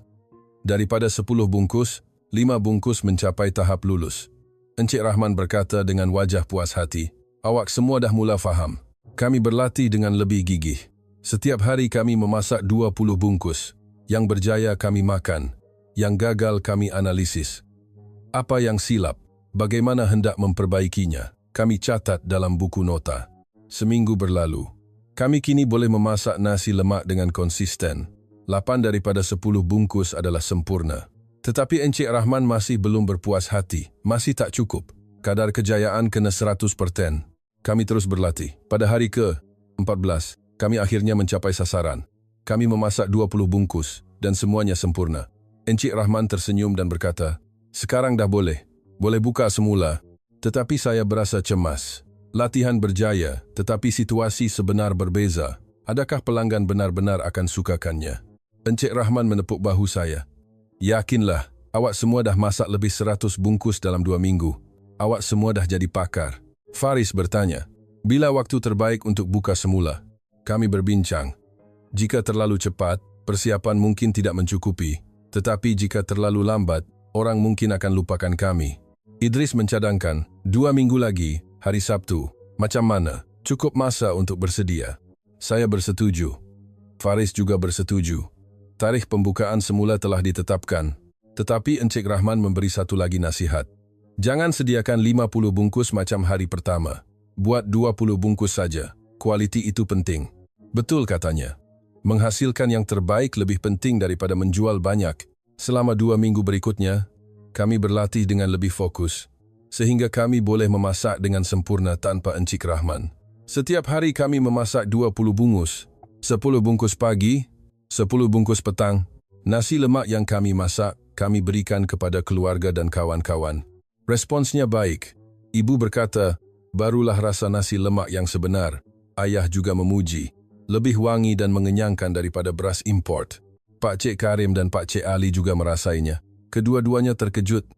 Daripada 10 bungkus, 5 bungkus mencapai tahap lulus. Encik Rahman berkata dengan wajah puas hati, "Awak semua dah mula faham." Kami berlatih dengan lebih gigih. Setiap hari kami memasak 20 bungkus. Yang berjaya kami makan, yang gagal kami analisis. Apa yang silap, bagaimana hendak memperbaikinya, kami catat dalam buku nota. Seminggu berlalu. Kami kini boleh memasak nasi lemak dengan konsisten. 8 daripada 10 bungkus adalah sempurna. Tetapi Encik Rahman masih belum berpuas hati, masih tak cukup. Kadar kejayaan kena 100%. Kami terus berlatih. Pada hari ke-14, kami akhirnya mencapai sasaran. Kami memasak 20 bungkus dan semuanya sempurna. Encik Rahman tersenyum dan berkata, "Sekarang dah boleh buka semula." Tetapi saya berasa cemas. Latihan berjaya, tetapi situasi sebenar berbeza. Adakah pelanggan benar-benar akan sukakannya? Encik Rahman menepuk bahu saya. "Yakinlah, awak semua dah masak lebih 100 bungkus dalam 2 minggu. Awak semua dah jadi pakar." Faris bertanya, "Bila waktu terbaik untuk buka semula?" Kami berbincang. Jika terlalu cepat, persiapan mungkin tidak mencukupi. Tetapi jika terlalu lambat, orang mungkin akan lupakan kami. Idris mencadangkan, 2 minggu lagi, hari Sabtu. Macam mana? Cukup masa untuk bersedia. Saya bersetuju. Faris juga bersetuju. Tarikh pembukaan semula telah ditetapkan. Tetapi Encik Rahman memberi satu lagi nasihat. Jangan sediakan 50 bungkus macam hari pertama. Buat 20 bungkus saja. Kualiti itu penting. Betul katanya. Menghasilkan yang terbaik lebih penting daripada menjual banyak. Selama 2 minggu berikutnya, kami berlatih dengan lebih fokus. Sehingga kami boleh memasak dengan sempurna tanpa Encik Rahman. Setiap hari kami memasak 20 bungkus. 10 bungkus pagi, 10 bungkus petang. Nasi lemak yang kami masak, kami berikan kepada keluarga dan kawan-kawan. Responsnya baik. Ibu berkata, "Barulah rasa nasi lemak yang sebenar." Ayah juga memuji. Lebih wangi dan mengenyangkan daripada beras import. Pak Cik Karim dan Pak Cik Ali juga merasainya. Kedua-duanya terkejut.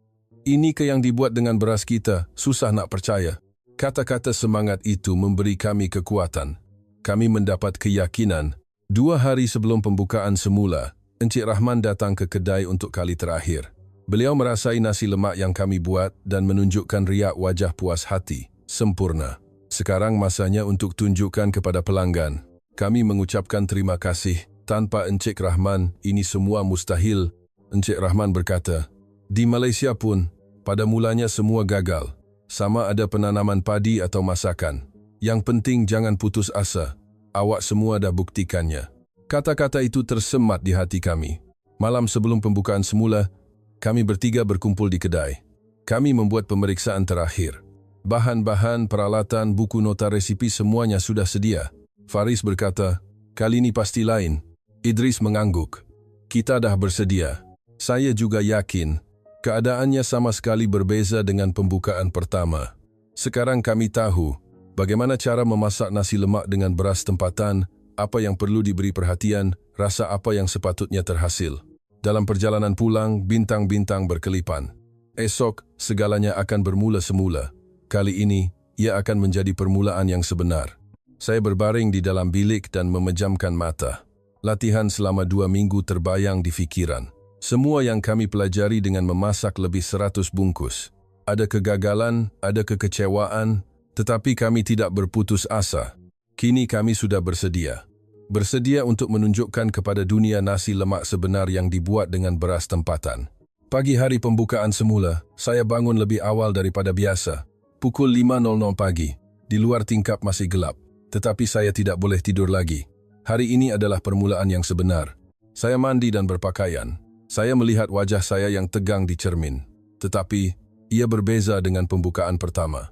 "Ini ke yang dibuat dengan beras kita, susah nak percaya." Kata-kata semangat itu memberi kami kekuatan. Kami mendapat keyakinan. 2 hari sebelum pembukaan semula, Encik Rahman datang ke kedai untuk kali terakhir. Beliau merasai nasi lemak yang kami buat dan menunjukkan riak wajah puas hati. Sempurna. Sekarang masanya untuk tunjukkan kepada pelanggan. Kami mengucapkan terima kasih. Tanpa Encik Rahman, ini semua mustahil. Encik Rahman berkata, "Di Malaysia pun, pada mulanya semua gagal. Sama ada penanaman padi atau masakan. Yang penting jangan putus asa. Awak semua dah buktikannya. Kata-kata itu tersemat di hati kami. Malam sebelum pembukaan semula, kami bertiga berkumpul di kedai. Kami membuat pemeriksaan terakhir. Bahan-bahan, peralatan, buku nota resipi semuanya sudah sedia. Faris berkata, kali ini pasti lain. Idris mengangguk. Kita dah bersedia. Saya juga yakin. Keadaannya sama sekali berbeza dengan pembukaan pertama. Sekarang kami tahu bagaimana cara memasak nasi lemak dengan beras tempatan, apa yang perlu diberi perhatian, rasa apa yang sepatutnya terhasil. Dalam perjalanan pulang, bintang-bintang berkelipan. Esok, segalanya akan bermula semula. Kali ini, ia akan menjadi permulaan yang sebenar. Saya berbaring di dalam bilik dan memejamkan mata. Latihan selama 2 minggu terbayang di fikiran. Semua yang kami pelajari dengan memasak lebih 100 bungkus. Ada kegagalan, ada kekecewaan, tetapi kami tidak berputus asa. Kini kami sudah bersedia. Bersedia untuk menunjukkan kepada dunia nasi lemak sebenar yang dibuat dengan beras tempatan. Pagi hari pembukaan semula, saya bangun lebih awal daripada biasa. Pukul 5.00 pagi. Di luar tingkap masih gelap, tetapi saya tidak boleh tidur lagi. Hari ini adalah permulaan yang sebenar. Saya mandi dan berpakaian. Saya melihat wajah saya yang tegang di cermin. Tetapi, ia berbeza dengan pembukaan pertama.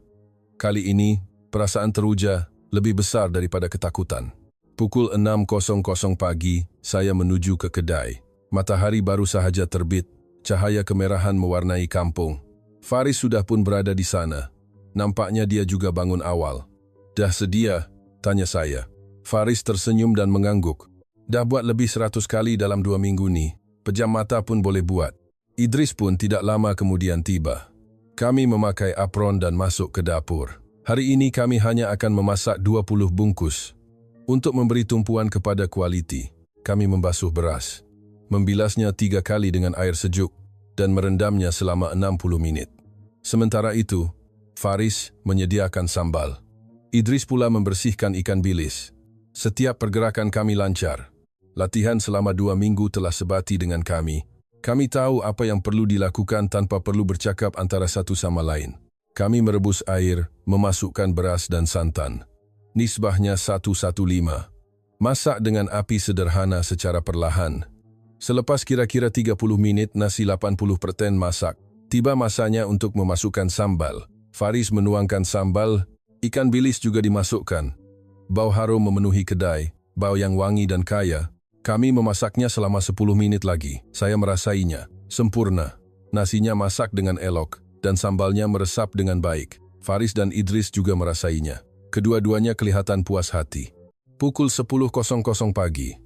Kali ini, perasaan teruja lebih besar daripada ketakutan. Pukul 6.00 pagi, saya menuju ke kedai. Matahari baru sahaja terbit, cahaya kemerahan mewarnai kampung. Faris sudah pun berada di sana. Nampaknya dia juga bangun awal. Dah sedia? Tanya saya. Faris tersenyum dan mengangguk. Dah buat lebih 100 kali dalam 2 minggu ni. Pejam mata pun boleh buat. Idris pun tidak lama kemudian tiba. Kami memakai apron dan masuk ke dapur. Hari ini kami hanya akan memasak 20 bungkus. Untuk memberi tumpuan kepada kualiti, kami membasuh beras, membilasnya 3 kali dengan air sejuk, dan merendamnya selama 60 menit. Sementara itu, Faris menyediakan sambal. Idris pula membersihkan ikan bilis. Setiap pergerakan kami lancar. Latihan selama 2 minggu telah sebati dengan kami. Kami tahu apa yang perlu dilakukan tanpa perlu bercakap antara satu sama lain. Kami merebus air, memasukkan beras dan santan. Nisbahnya 1:5. Masak dengan api sederhana secara perlahan. Selepas kira-kira 30 menit nasi 80% masak, tiba masanya untuk memasukkan sambal. Faris menuangkan sambal, ikan bilis juga dimasukkan. Bau harum memenuhi kedai, bau yang wangi dan kaya. Kami memasaknya selama 10 menit lagi. Saya merasainya. Sempurna. Nasinya masak dengan elok, dan sambalnya meresap dengan baik. Faris dan Idris juga merasainya. Kedua-duanya kelihatan puas hati. Pukul 10.00 pagi.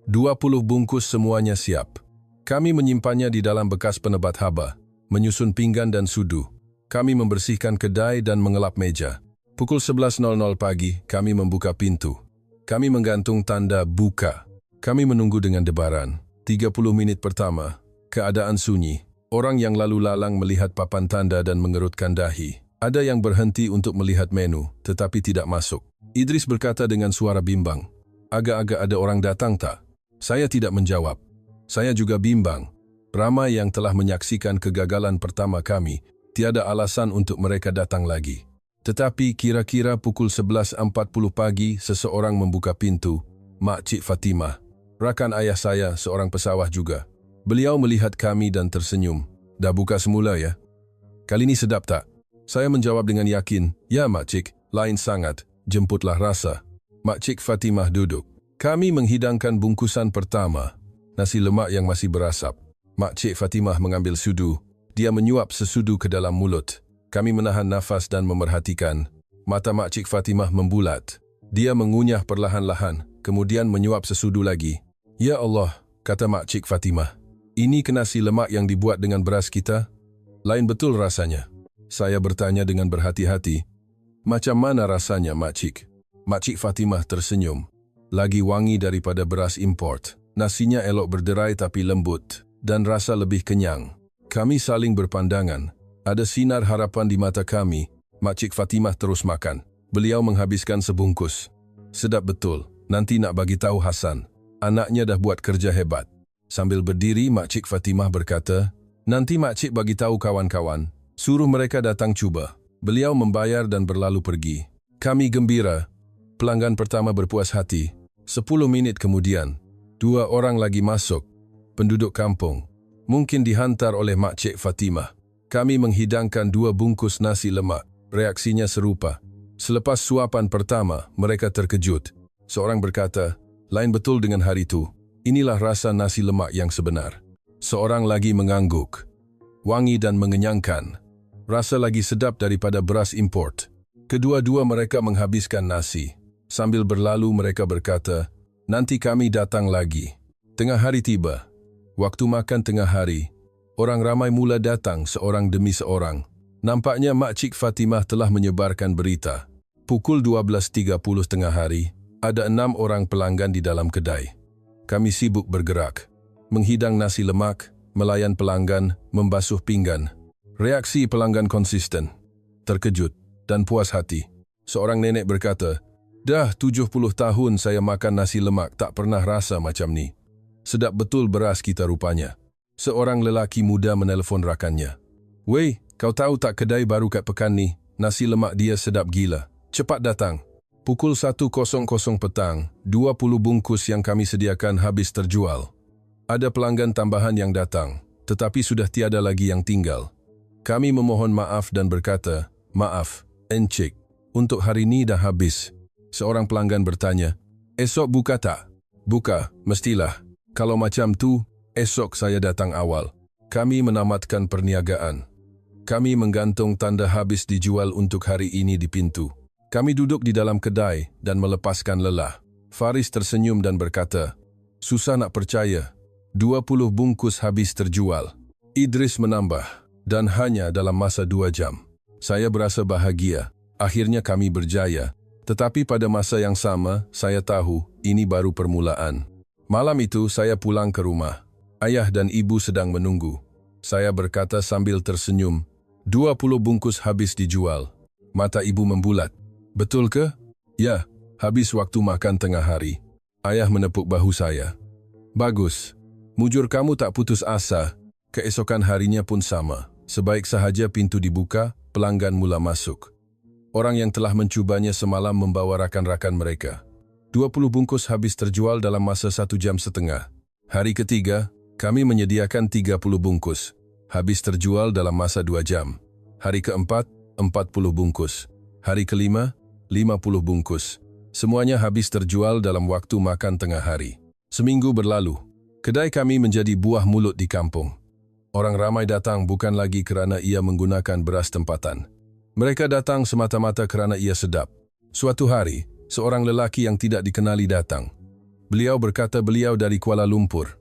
20 bungkus semuanya siap. Kami menyimpannya di dalam bekas penebat haba, menyusun pinggan dan sudu. Kami membersihkan kedai dan mengelap meja. Pukul 11.00 pagi, kami membuka pintu. Kami menggantung tanda buka. Kami menunggu dengan debaran. 30 menit pertama, keadaan sunyi. Orang yang lalu lalang melihat papan tanda dan mengerutkan dahi. Ada yang berhenti untuk melihat menu, tetapi tidak masuk. Idris berkata dengan suara bimbang, "Agak-agak ada orang datang tak?" Saya tidak menjawab. Saya juga bimbang. Ramai yang telah menyaksikan kegagalan pertama kami, tiada alasan untuk mereka datang lagi. Tetapi kira-kira pukul 11.40 pagi, seseorang membuka pintu. Makcik Fatimah. Rakan ayah saya, seorang pesawah juga. Beliau melihat kami dan tersenyum. "Dah buka semula ya? Kali ini sedap tak?" Saya menjawab dengan yakin, "Ya makcik, lain sangat, jemputlah rasa." Makcik Fatimah duduk. Kami menghidangkan bungkusan pertama, nasi lemak yang masih berasap. Makcik Fatimah mengambil sudu. Dia menyuap sesudu ke dalam mulut. Kami menahan nafas dan memerhatikan. Mata Makcik Fatimah membulat. Dia mengunyah perlahan-lahan, kemudian menyuap sesudu lagi. "Ya Allah," kata Makcik Fatimah. "Ini ke nasi lemak yang dibuat dengan beras kita? Lain betul rasanya." Saya bertanya dengan berhati-hati, "Macam mana rasanya, Makcik?" Makcik Fatimah tersenyum. "Lagi wangi daripada beras import. Nasinya elok berderai tapi lembut, dan rasa lebih kenyang." Kami saling berpandangan. Ada sinar harapan di mata kami. Makcik Fatimah terus makan. Beliau menghabiskan sebungkus. "Sedap betul. Nanti nak bagi tahu Hasan. Anaknya dah buat kerja hebat." Sambil berdiri, Makcik Fatimah berkata, "Nanti Makcik bagi tahu kawan-kawan. Suruh mereka datang cuba." Beliau membayar dan berlalu pergi. Kami gembira. Pelanggan pertama berpuas hati. 10 minit kemudian, 2 orang lagi masuk. Penduduk kampung. Mungkin dihantar oleh Makcik Fatimah. Kami menghidangkan 2 bungkus nasi lemak. Reaksinya serupa. Selepas suapan pertama, mereka terkejut. Seorang berkata, lain betul dengan hari itu. Inilah rasa nasi lemak yang sebenar. Seorang lagi mengangguk. Wangi dan mengenyangkan. Rasa lagi sedap daripada beras import. Kedua-dua mereka menghabiskan nasi. Sambil berlalu mereka berkata, nanti kami datang lagi. Tengah hari tiba. Waktu makan tengah hari. Orang ramai mula datang seorang demi seorang. Nampaknya Makcik Fatimah telah menyebarkan berita. Pukul 12.30 tengah hari, ada 6 orang pelanggan di dalam kedai. Kami sibuk bergerak. Menghidang nasi lemak, melayan pelanggan, membasuh pinggan. Reaksi pelanggan konsisten. Terkejut dan puas hati. Seorang nenek berkata, dah 70 tahun saya makan nasi lemak tak pernah rasa macam ni. Sedap betul beras kita rupanya. Seorang lelaki muda menelpon rakannya. Wei, kau tahu tak kedai baru kat pekan ni, nasi lemak dia sedap gila. Cepat datang. Pukul 1.00 petang, 20 bungkus yang kami sediakan habis terjual. Ada pelanggan tambahan yang datang, tetapi sudah tiada lagi yang tinggal. Kami memohon maaf dan berkata, maaf, encik, untuk hari ni dah habis. Seorang pelanggan bertanya, esok buka tak? Buka, mestilah. Kalau macam tu, esok saya datang awal. Kami menamatkan perniagaan. Kami menggantung tanda habis dijual untuk hari ini di pintu. Kami duduk di dalam kedai dan melepaskan lelah. Faris tersenyum dan berkata, susah nak percaya, 20 bungkus habis terjual. Idris menambah, dan hanya dalam masa 2 jam. Saya berasa bahagia, akhirnya kami berjaya. Tetapi pada masa yang sama, saya tahu ini baru permulaan. Malam itu saya pulang ke rumah. Ayah dan ibu sedang menunggu. Saya berkata sambil tersenyum, 20 bungkus habis dijual. Mata ibu membulat. Betul ke? Ya, habis waktu makan tengah hari. Ayah menepuk bahu saya. Bagus. Mujur kamu tak putus asa. Keesokan harinya pun sama. Sebaik sahaja pintu dibuka, pelanggan mula masuk. Orang yang telah mencubanya semalam membawa rakan-rakan mereka. 20 bungkus habis terjual dalam masa 1 jam setengah. Hari ketiga, kami menyediakan 30 bungkus. Habis terjual dalam masa 2 jam. Hari keempat, 40 bungkus. Hari kelima, 50 bungkus. Semuanya habis terjual dalam waktu makan tengah hari. Seminggu berlalu. Kedai kami menjadi buah mulut di kampung. Orang ramai datang bukan lagi kerana ia menggunakan beras tempatan. Mereka datang semata-mata kerana ia sedap. Suatu hari, seorang lelaki yang tidak dikenali datang. Beliau berkata beliau dari Kuala Lumpur.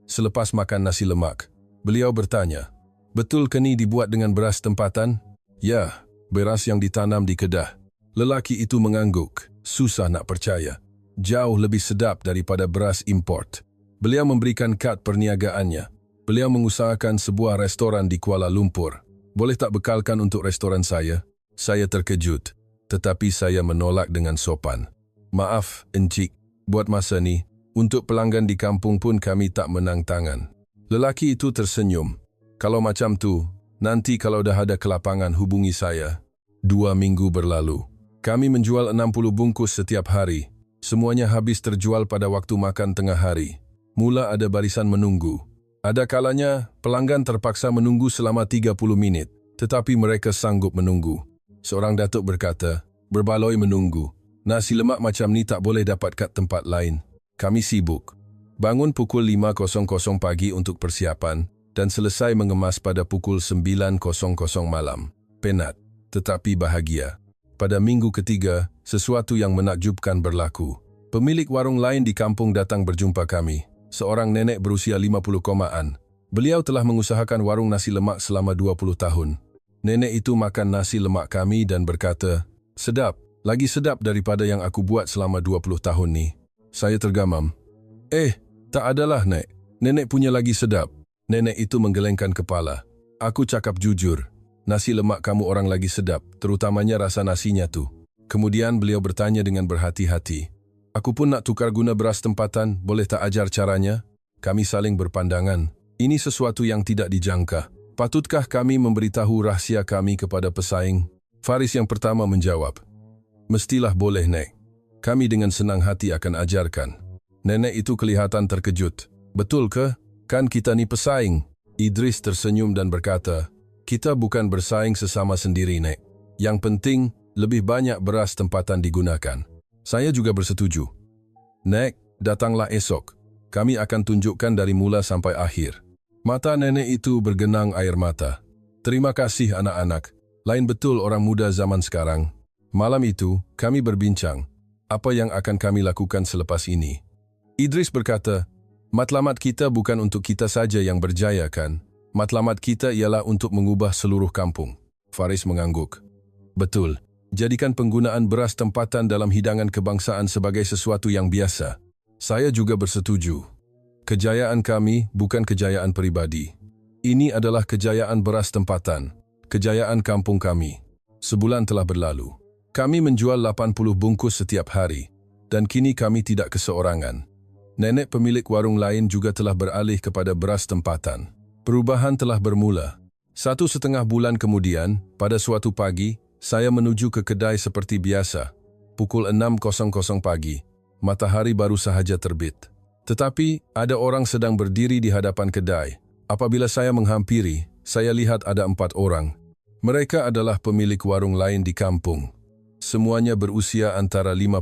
Selepas makan nasi lemak, beliau bertanya, betul ke ni dibuat dengan beras tempatan? Ya, beras yang ditanam di Kedah. Lelaki itu mengangguk, susah nak percaya. Jauh lebih sedap daripada beras import. Beliau memberikan kad perniagaannya. Beliau mengusahakan sebuah restoran di Kuala Lumpur. Boleh tak bekalkan untuk restoran saya? Saya terkejut, tetapi saya menolak dengan sopan. Maaf, encik, buat masa ni, untuk pelanggan di kampung pun kami tak menang tangan. Lelaki itu tersenyum. Kalau macam tu, nanti kalau dah ada kelapangan hubungi saya. 2 minggu berlalu. Kami menjual 60 bungkus setiap hari. Semuanya habis terjual pada waktu makan tengah hari. Mula ada barisan menunggu. Ada kalanya, pelanggan terpaksa menunggu selama 30 minit, tetapi mereka sanggup menunggu. Seorang datuk berkata, berbaloi menunggu. Nasi lemak macam ni tak boleh dapat kat tempat lain. Kami sibuk. Bangun pukul 5.00 pagi untuk persiapan dan selesai mengemas pada pukul 9.00 malam. Penat, tetapi bahagia. Pada minggu ketiga, sesuatu yang menakjubkan berlaku. Pemilik warung lain di kampung datang berjumpa kami. Seorang nenek berusia 50-an. Beliau telah mengusahakan warung nasi lemak selama 20 tahun. Nenek itu makan nasi lemak kami dan berkata, sedap, lagi sedap daripada yang aku buat selama 20 tahun ni. Saya tergamam. Tak adalah, Nek. Nenek punya lagi sedap. Nenek itu menggelengkan kepala. Aku cakap jujur, nasi lemak kamu orang lagi sedap, terutamanya rasa nasinya tu. Kemudian beliau bertanya dengan berhati-hati. Aku pun nak tukar guna beras tempatan, boleh tak ajar caranya? Kami saling berpandangan. Ini sesuatu yang tidak dijangka. Patutkah kami memberitahu rahsia kami kepada pesaing? Faris yang pertama menjawab. Mestilah boleh, Nek. Kami dengan senang hati akan ajarkan. Nenek itu kelihatan terkejut. Betul ke? Kan kita ni pesaing. Idris tersenyum dan berkata, kita bukan bersaing sesama sendiri, Nek. Yang penting, lebih banyak beras tempatan digunakan. Saya juga bersetuju. Nek, datanglah esok. Kami akan tunjukkan dari mula sampai akhir. Mata nenek itu bergenang air mata. Terima kasih anak-anak. Lain betul orang muda zaman sekarang. Malam itu, kami berbincang. Apa yang akan kami lakukan selepas ini? Idris berkata, matlamat kita bukan untuk kita saja yang berjaya, kan? Matlamat kita ialah untuk mengubah seluruh kampung. Faris mengangguk. Betul. Jadikan penggunaan beras tempatan dalam hidangan kebangsaan sebagai sesuatu yang biasa. Saya juga bersetuju. Kejayaan kami bukan kejayaan pribadi. Ini adalah kejayaan beras tempatan. Kejayaan kampung kami. Sebulan telah berlalu. Kami menjual 80 bungkus setiap hari. Dan kini kami tidak keseorangan. Nenek pemilik warung lain juga telah beralih kepada beras tempatan. Perubahan telah bermula. 1,5 bulan kemudian, pada suatu pagi, saya menuju ke kedai seperti biasa. Pukul 6.00 pagi, matahari baru sahaja terbit. Tetapi, ada orang sedang berdiri di hadapan kedai. Apabila saya menghampiri, saya lihat ada 4 orang. Mereka adalah pemilik warung lain di kampung. Semuanya berusia antara 50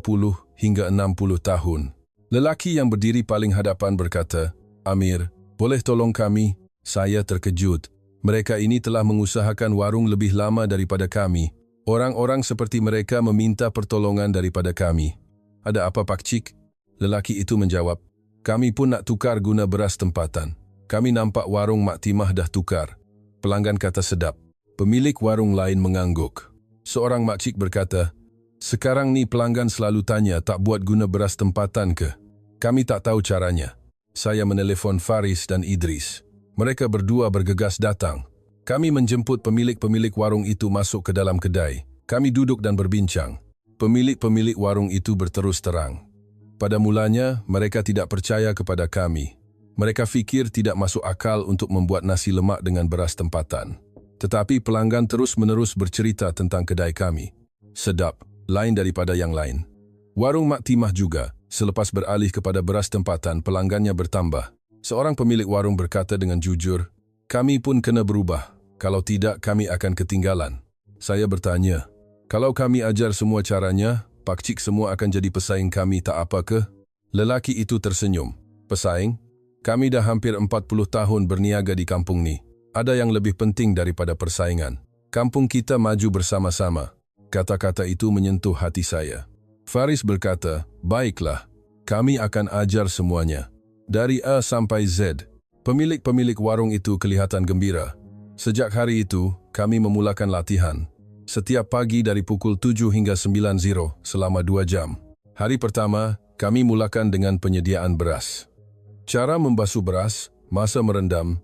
hingga 60 tahun. Lelaki yang berdiri paling hadapan berkata, Amir, boleh tolong kami? Saya terkejut. Mereka ini telah mengusahakan warung lebih lama daripada kami. Orang-orang seperti mereka meminta pertolongan daripada kami. Ada apa, Pak Cik? Lelaki itu menjawab, kami pun nak tukar guna beras tempatan. Kami nampak warung Mak Timah dah tukar. Pelanggan kata sedap. Pemilik warung lain mengangguk. Seorang makcik berkata, sekarang ni pelanggan selalu tanya tak buat guna beras tempatan ke? Kami tak tahu caranya. Saya menelefon Faris dan Idris. Mereka berdua bergegas datang. Kami menjemput pemilik-pemilik warung itu masuk ke dalam kedai. Kami duduk dan berbincang. Pemilik-pemilik warung itu berterus terang. Pada mulanya, mereka tidak percaya kepada kami. Mereka fikir tidak masuk akal untuk membuat nasi lemak dengan beras tempatan. Tetapi pelanggan terus-menerus bercerita tentang kedai kami. Sedap, lain daripada yang lain. Warung Mak Timah juga, selepas beralih kepada beras tempatan, pelanggannya bertambah. Seorang pemilik warung berkata dengan jujur, kami pun kena berubah. Kalau tidak, kami akan ketinggalan. Saya bertanya, kalau kami ajar semua caranya, pakcik semua akan jadi pesaing kami, tak apa ke? Lelaki itu tersenyum. Pesaing? Kami dah hampir 40 tahun berniaga di kampung ni. Ada yang lebih penting daripada persaingan. Kampung kita maju bersama-sama. Kata-kata itu menyentuh hati saya. Faris berkata, baiklah, kami akan ajar semuanya. Dari A sampai Z. Pemilik-pemilik warung itu kelihatan gembira. Sejak hari itu, kami memulakan latihan. Setiap pagi dari pukul 7 hingga 9.00 selama 2 jam. Hari pertama, kami mulakan dengan penyediaan beras. Cara membasuh beras, masa merendam,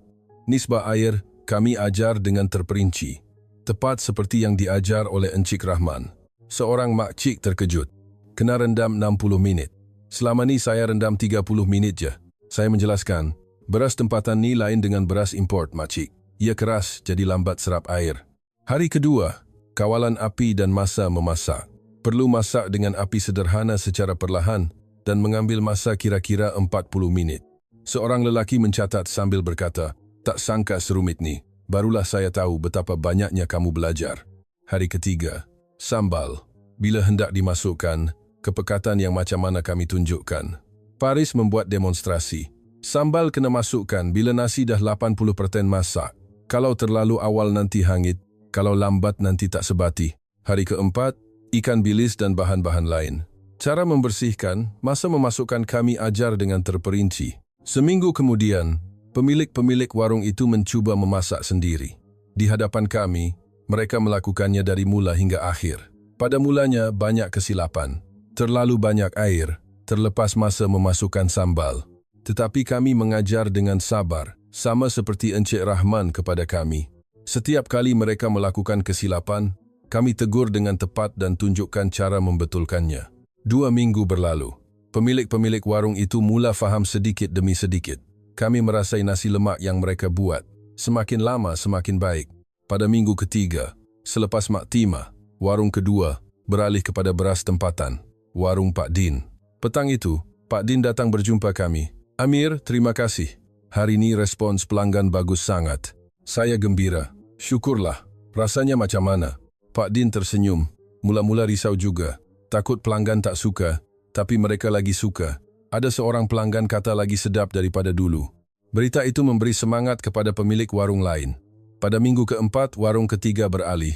nisbah air, kami ajar dengan terperinci. Tepat seperti yang diajar oleh Encik Rahman. Seorang makcik terkejut. Kena rendam 60 minit. Selama ni saya rendam 30 minit je. Saya menjelaskan, beras tempatan ni lain dengan beras import, makcik. Ia keras, jadi lambat serap air. Hari kedua, kawalan api dan masa memasak. Perlu masak dengan api sederhana secara perlahan dan mengambil masa kira-kira 40 minit. Seorang lelaki mencatat sambil berkata, tak sangka serumit ni. Barulah saya tahu betapa banyaknya kamu belajar. Hari ketiga, sambal. Bila hendak dimasukkan, kepekatan yang macam mana kami tunjukkan. Faris membuat demonstrasi. Sambal kena masukkan bila nasi dah 80% masak. Kalau terlalu awal nanti hangit, kalau lambat nanti tak sebati. Hari keempat, ikan bilis dan bahan-bahan lain. Cara membersihkan, masa memasukkan kami ajar dengan terperinci. Seminggu kemudian, pemilik-pemilik warung itu mencuba memasak sendiri. Di hadapan kami, mereka melakukannya dari mula hingga akhir. Pada mulanya banyak kesilapan. Terlalu banyak air, terlepas masa memasukkan sambal. Tetapi kami mengajar dengan sabar, sama seperti Encik Rahman kepada kami. Setiap kali mereka melakukan kesilapan, kami tegur dengan tepat dan tunjukkan cara membetulkannya. 2 minggu berlalu. Pemilik-pemilik warung itu mula faham sedikit demi sedikit. Kami merasai nasi lemak yang mereka buat. Semakin lama semakin baik. Pada minggu ketiga, selepas Mak Timah, warung kedua, beralih kepada beras tempatan, warung Pak Din. Petang itu, Pak Din datang berjumpa kami. "Amir, terima kasih. Hari ini respons pelanggan bagus sangat." Saya gembira. "Syukurlah. Rasanya macam mana?" Pak Din tersenyum. Mula-mula risau juga. Takut pelanggan tak suka, tapi mereka lagi suka. Ada seorang pelanggan kata lagi sedap daripada dulu. Berita itu memberi semangat kepada pemilik warung lain. Pada minggu keempat, warung ketiga beralih.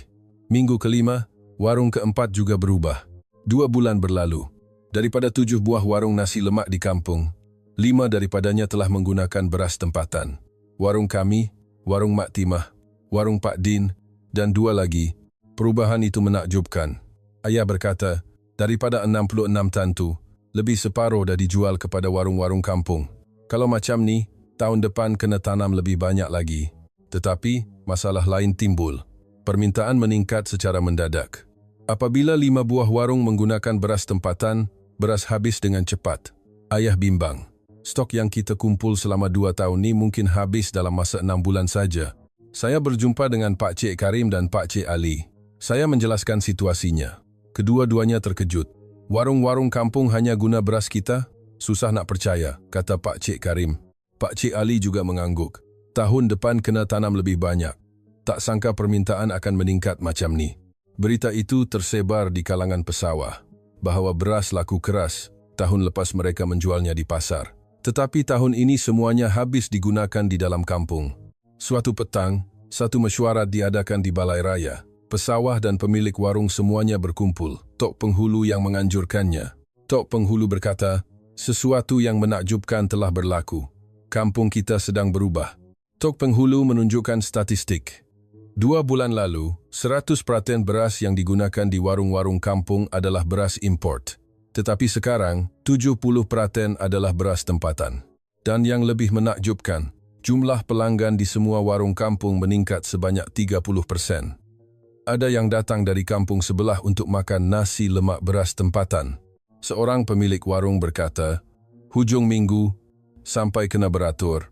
Minggu kelima, warung keempat juga berubah. 2 bulan berlalu. Daripada 7 buah warung nasi lemak di kampung, 5 daripadanya telah menggunakan beras tempatan. Warung kami, warung Mak Timah, warung Pak Din, dan 2 lagi. Perubahan itu menakjubkan. Ayah berkata, daripada 66 tantu, lebih separuh dah dijual kepada warung-warung kampung. Kalau macam ni, tahun depan kena tanam lebih banyak lagi. Tetapi, masalah lain timbul. Permintaan meningkat secara mendadak. Apabila 5 buah warung menggunakan beras tempatan, beras habis dengan cepat. Ayah bimbang. Stok yang kita kumpul selama 2 tahun ni mungkin habis dalam masa 6 bulan saja. Saya berjumpa dengan Pak Cik Karim dan Pak Cik Ali. Saya menjelaskan situasinya. Kedua-duanya terkejut. "Warung-warung kampung hanya guna beras kita? Susah nak percaya," kata Pak Cik Karim. Pak Cik Ali juga mengangguk. "Tahun depan kena tanam lebih banyak. Tak sangka permintaan akan meningkat macam ni." Berita itu tersebar di kalangan pesawah, bahawa beras laku keras. Tahun lepas mereka menjualnya di pasar. Tetapi tahun ini semuanya habis digunakan di dalam kampung. Suatu petang, satu mesyuarat diadakan di Balai Raya. Pesawah dan pemilik warung semuanya berkumpul. Tok Penghulu yang menganjurkannya. Tok Penghulu berkata, "Sesuatu yang menakjubkan telah berlaku. Kampung kita sedang berubah." Tok Penghulu menunjukkan statistik. 2 bulan lalu, 100% beras yang digunakan di warung-warung kampung adalah beras import. Tetapi sekarang, 70% adalah beras tempatan. Dan yang lebih menakjubkan, jumlah pelanggan di semua warung kampung meningkat sebanyak 30%. Ada yang datang dari kampung sebelah untuk makan nasi lemak beras tempatan. Seorang pemilik warung berkata, "Hujung minggu, sampai kena beratur.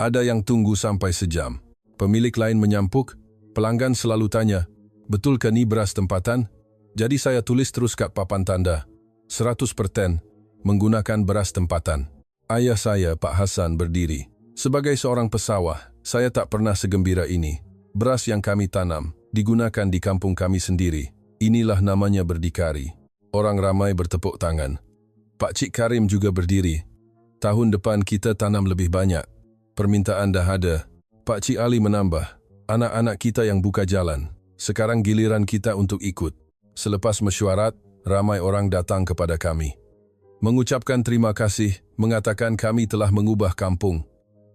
Ada yang tunggu sampai sejam." Pemilik lain menyampuk, "Pelanggan selalu tanya, 'Betulkah ni beras tempatan?' Jadi saya tulis terus kat papan tanda, 100% menggunakan beras tempatan." Ayah saya, Pak Hasan, berdiri. "Sebagai seorang pesawah, saya tak pernah segembira ini. Beras yang kami tanam digunakan di kampung kami sendiri. Inilah namanya berdikari." Orang ramai bertepuk tangan. Pak Cik Karim juga berdiri. "Tahun depan kita tanam lebih banyak. Permintaan dah ada." Pak Cik Ali menambah, "Anak-anak kita yang buka jalan. Sekarang giliran kita untuk ikut." Selepas mesyuarat, ramai orang datang kepada kami. Mengucapkan terima kasih, mengatakan kami telah mengubah kampung.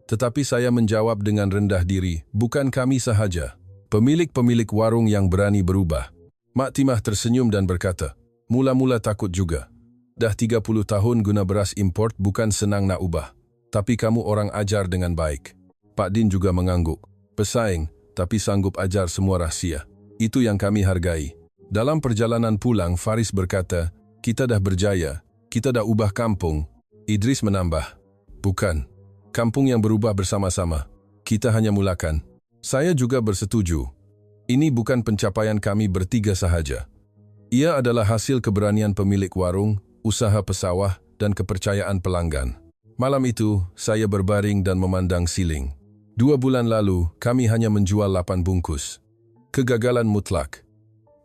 Tetapi saya menjawab dengan rendah diri, "Bukan kami sahaja. Pemilik-pemilik warung yang berani berubah." Mak Timah tersenyum dan berkata, "Mula-mula takut juga. Dah 30 tahun guna beras import, bukan senang nak ubah. Tapi kamu orang ajar dengan baik." Pak Din juga mengangguk. "Pesaing, tapi sanggup ajar semua rahsia. Itu yang kami hargai." Dalam perjalanan pulang, Faris berkata, "Kita dah berjaya. Kita dah ubah kampung." Idris menambah, "Bukan. Kampung yang berubah bersama-sama. Kita hanya mulakan." Saya juga bersetuju. Ini bukan pencapaian kami bertiga sahaja. Ia adalah hasil keberanian pemilik warung, usaha pesawah, dan kepercayaan pelanggan. Malam itu, saya berbaring dan memandang siling. 2 bulan lalu, kami hanya menjual 8 bungkus. Kegagalan mutlak.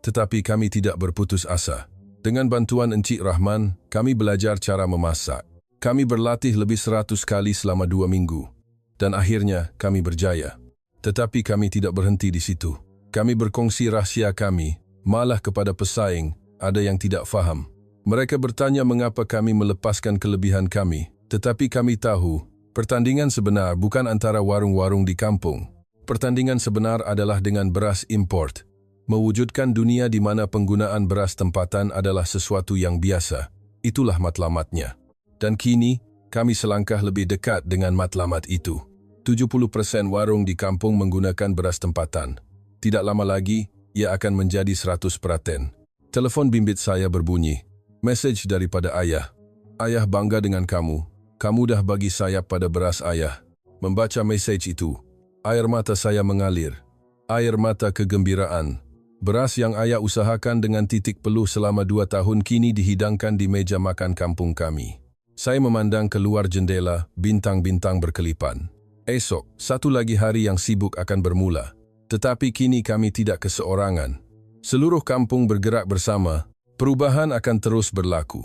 Tetapi kami tidak berputus asa. Dengan bantuan Encik Rahman, kami belajar cara memasak. Kami berlatih lebih 100 kali selama 2 minggu. Dan akhirnya, kami berjaya. Tetapi kami tidak berhenti di situ. Kami berkongsi rahsia kami, malah kepada pesaing, ada yang tidak faham. Mereka bertanya mengapa kami melepaskan kelebihan kami. Tetapi kami tahu, pertandingan sebenar bukan antara warung-warung di kampung. Pertandingan sebenar adalah dengan beras import. Mewujudkan dunia di mana penggunaan beras tempatan adalah sesuatu yang biasa. Itulah matlamatnya. Dan kini, kami selangkah lebih dekat dengan matlamat itu. 70% warung di kampung menggunakan beras tempatan. Tidak lama lagi, ia akan menjadi 100%. Telepon bimbit saya berbunyi. Mesej daripada ayah. "Ayah bangga dengan kamu. Kamu dah bagi sayap pada beras ayah." Membaca mesej itu, air mata saya mengalir. Air mata kegembiraan. Beras yang ayah usahakan dengan titik peluh selama 2 tahun kini dihidangkan di meja makan kampung kami. Saya memandang keluar jendela, bintang-bintang berkelipan. Esok, satu lagi hari yang sibuk akan bermula. Tetapi kini kami tidak keseorangan. Seluruh kampung bergerak bersama, perubahan akan terus berlaku.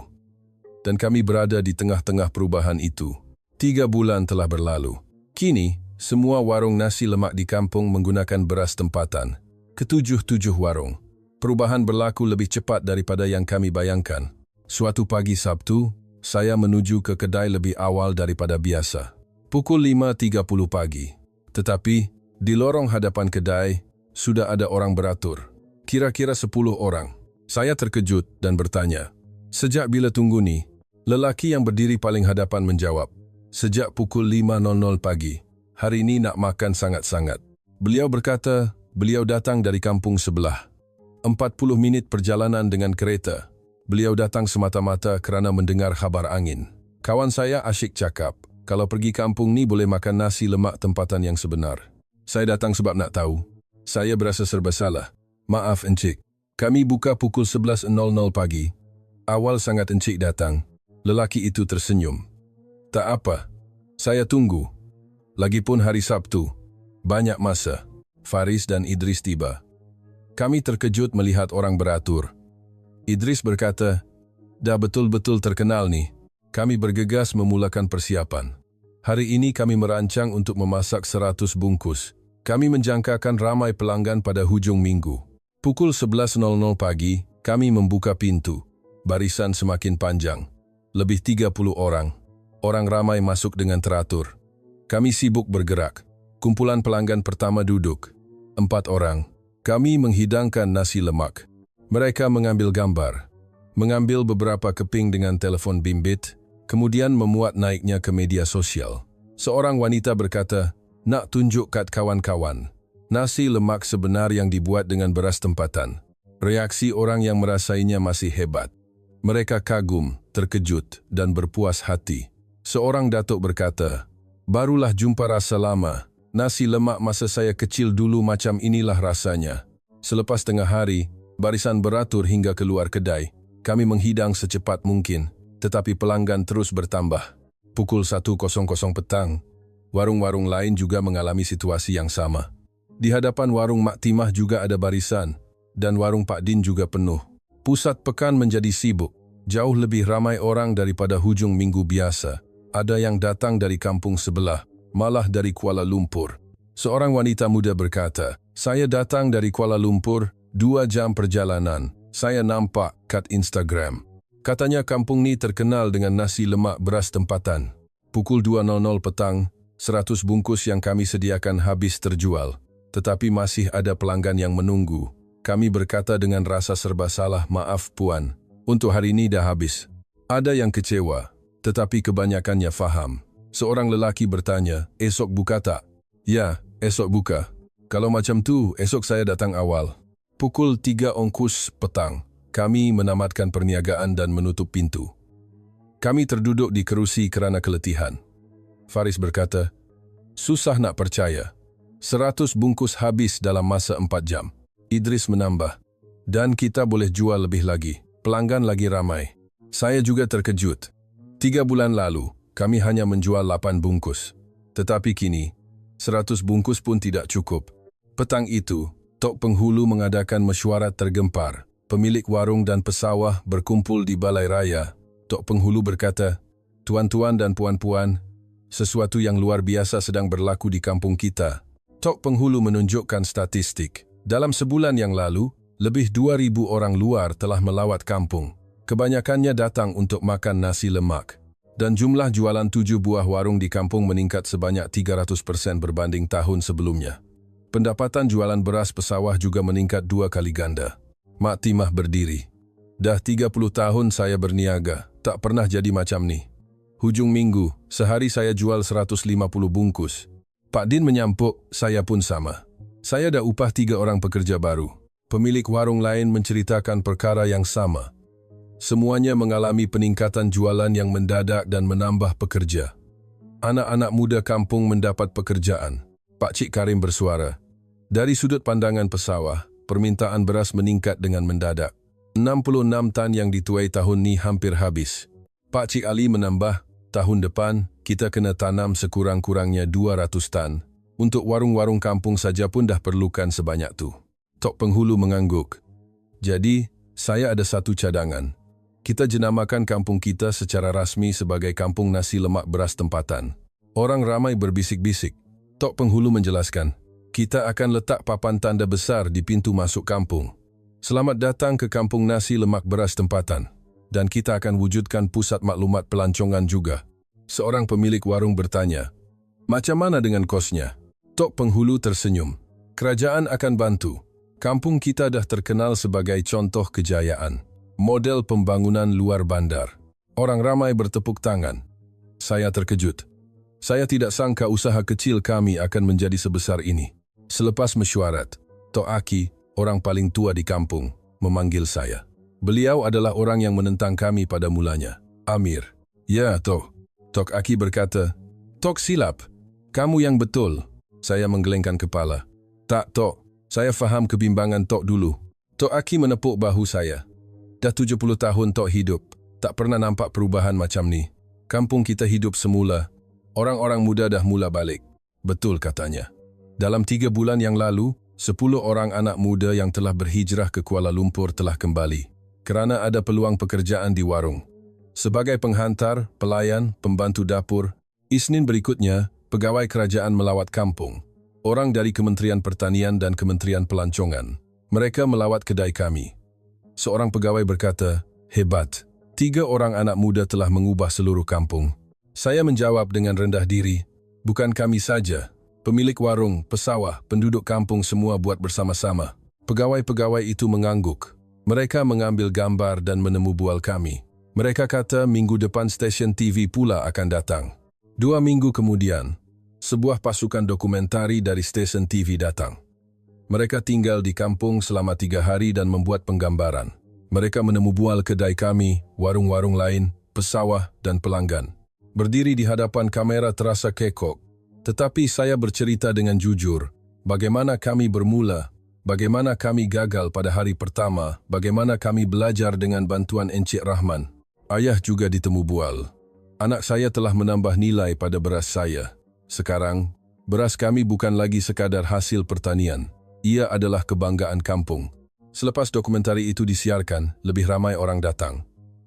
Dan kami berada di tengah-tengah perubahan itu. 3 bulan telah berlalu. Kini, semua warung nasi lemak di kampung menggunakan beras tempatan. Ketujuh warung. Perubahan berlaku lebih cepat daripada yang kami bayangkan. Suatu pagi Sabtu, saya menuju ke kedai lebih awal daripada biasa. Pukul 5.30 pagi. Tetapi, di lorong hadapan kedai, sudah ada orang beratur. Kira-kira 10 orang. Saya terkejut dan bertanya, "Sejak bila tunggu ni?" Lelaki yang berdiri paling hadapan menjawab, "Sejak pukul 5.00 pagi. Hari ini nak makan sangat-sangat." Beliau berkata, beliau datang dari kampung sebelah. 40 minit perjalanan dengan kereta. Beliau datang semata-mata kerana mendengar khabar angin. Kawan saya asyik cakap, kalau pergi kampung ni boleh makan nasi lemak tempatan yang sebenar. Saya datang sebab nak tahu. Saya berasa serba salah. "Maaf encik, kami buka pukul 11.00 pagi." Awal sangat encik datang. Lelaki itu tersenyum. "Tak apa, saya tunggu. Lagipun hari Sabtu, banyak masa." Faris dan Idris tiba. Kami terkejut melihat orang beratur. Idris berkata, "Dah betul-betul terkenal ni." Kami bergegas memulakan persiapan. Hari ini kami merancang untuk memasak 100 bungkus. Kami menjangkakan ramai pelanggan pada hujung minggu. Pukul 11.00 pagi, kami membuka pintu. Barisan semakin panjang. Lebih 30 orang. Orang ramai masuk dengan teratur. Kami sibuk bergerak. Kumpulan pelanggan pertama duduk. 4 orang. Kami menghidangkan nasi lemak. Mereka mengambil gambar. Mengambil beberapa keping dengan telefon bimbit, kemudian memuat naiknya ke media sosial. Seorang wanita berkata, "Nak tunjuk kat kawan-kawan. Nasi lemak sebenar yang dibuat dengan beras tempatan." Reaksi orang yang merasainya masih hebat. Mereka kagum, terkejut, dan berpuas hati. Seorang datuk berkata, "Barulah jumpa rasa lama. Nasi lemak masa saya kecil dulu macam inilah rasanya." Selepas tengah hari, barisan beratur hingga keluar kedai. Kami menghidang secepat mungkin, tetapi pelanggan terus bertambah. Pukul 1.00 petang, warung-warung lain juga mengalami situasi yang sama. Di hadapan warung Mak Timah juga ada barisan, dan warung Pak Din juga penuh. Pusat pekan menjadi sibuk. Jauh lebih ramai orang daripada hujung minggu biasa. Ada yang datang dari kampung sebelah, malah dari Kuala Lumpur. Seorang wanita muda berkata, "Saya datang dari Kuala Lumpur, 2 jam perjalanan. Saya nampak kat Instagram. Katanya kampung ni terkenal dengan nasi lemak beras tempatan." Pukul 2.00 petang, 100 bungkus yang kami sediakan habis terjual. Tetapi masih ada pelanggan yang menunggu. Kami berkata dengan rasa serba salah, "Maaf puan, untuk hari ini dah habis." Ada yang kecewa, tetapi kebanyakannya faham. Seorang lelaki bertanya, "Esok buka tak?" "Ya, esok buka." "Kalau macam tu, esok saya datang awal." Pukul 3.00 petang, kami menamatkan perniagaan dan menutup pintu. Kami terduduk di kerusi kerana keletihan. Faris berkata, "Susah nak percaya. 100 bungkus habis dalam masa 4 jam. Idris menambah, "Dan kita boleh jual lebih lagi. Pelanggan lagi ramai." Saya juga terkejut. 3 bulan lalu, kami hanya menjual 8 bungkus. Tetapi kini, 100 bungkus pun tidak cukup. Petang itu, Tok Penghulu mengadakan mesyuarat tergempar. Pemilik warung dan pesawah berkumpul di Balai Raya. Tok Penghulu berkata, "Tuan-tuan dan puan-puan, sesuatu yang luar biasa sedang berlaku di kampung kita." Tok Penghulu menunjukkan statistik. Dalam sebulan yang lalu, lebih 2,000 orang luar telah melawat kampung. Kebanyakannya datang untuk makan nasi lemak. Dan jumlah jualan 7 buah warung di kampung meningkat sebanyak 300% berbanding tahun sebelumnya. Pendapatan jualan beras pesawah juga meningkat 2 kali ganda. Mak Timah berdiri. "Dah 30 tahun saya berniaga, tak pernah jadi macam ni. Hujung minggu, sehari saya jual 150 bungkus. Pak Din menyampuk, saya pun sama. Saya dah upah 3 orang pekerja baru." Pemilik warung lain menceritakan perkara yang sama. Semuanya mengalami peningkatan jualan yang mendadak dan menambah pekerja. Anak-anak muda kampung mendapat pekerjaan. Pak Cik Karim bersuara, "Dari sudut pandangan pesawah, permintaan beras meningkat dengan mendadak. 66 tan yang dituai tahun ni hampir habis. Pak Cik Ali menambah, tahun depan kita kena tanam sekurang-kurangnya 200 tan. Untuk warung-warung kampung saja pun dah perlukan sebanyak tu. Tok Penghulu mengangguk. Jadi, saya ada satu cadangan. Kita jenamakan kampung kita secara rasmi sebagai Kampung Nasi Lemak Beras Tempatan. Orang ramai berbisik-bisik. Tok Penghulu menjelaskan, kita akan letak papan tanda besar di pintu masuk kampung. Selamat datang ke Kampung Nasi Lemak Beras Tempatan. Dan kita akan wujudkan pusat maklumat pelancongan juga. Seorang pemilik warung bertanya, macam mana dengan kosnya? Tok Penghulu tersenyum. Kerajaan akan bantu. Kampung kita dah terkenal sebagai contoh kejayaan. Model pembangunan luar bandar. Orang ramai bertepuk tangan. Saya terkejut. Saya tidak sangka usaha kecil kami akan menjadi sebesar ini. Selepas mesyuarat, Tok Aki, orang paling tua di kampung, memanggil saya. Beliau adalah orang yang menentang kami pada mulanya. Amir. Ya, Tok. Tok Aki berkata, Tok silap. Kamu yang betul. Saya menggelengkan kepala. Tak, Tok. Saya faham kebimbangan Tok dulu. Tok Aki menepuk bahu saya. Dah 70 tahun Tok hidup. Tak pernah nampak perubahan macam ni. Kampung kita hidup semula. Orang-orang muda dah mula balik. Betul katanya. Dalam 3 bulan yang lalu, 10 orang anak muda yang telah berhijrah ke Kuala Lumpur telah kembali. Kerana ada peluang pekerjaan di warung. Sebagai penghantar, pelayan, pembantu dapur, Isnin berikutnya, pegawai kerajaan melawat kampung. Orang dari Kementerian Pertanian dan Kementerian Pelancongan. Mereka melawat kedai kami. Seorang pegawai berkata, hebat. 3 orang anak muda telah mengubah seluruh kampung. Saya menjawab dengan rendah diri, bukan kami saja. Pemilik warung, pesawah, penduduk kampung semua buat bersama-sama. Pegawai-pegawai itu mengangguk. Mereka mengambil gambar dan menemu bual kami. Mereka kata minggu depan stesen TV pula akan datang. 2 minggu kemudian, sebuah pasukan dokumentari dari stesen TV datang. Mereka tinggal di kampung selama 3 hari dan membuat penggambaran. Mereka menemu bual kedai kami, warung-warung lain, pesawah dan pelanggan. Berdiri di hadapan kamera terasa kekok. Tetapi saya bercerita dengan jujur, bagaimana kami bermula, bagaimana kami gagal pada hari pertama, bagaimana kami belajar dengan bantuan Encik Rahman. Ayah juga ditemu bual. Anak saya telah menambah nilai pada beras saya. Sekarang, beras kami bukan lagi sekadar hasil pertanian. Ia adalah kebanggaan kampung. Selepas dokumentari itu disiarkan, lebih ramai orang datang.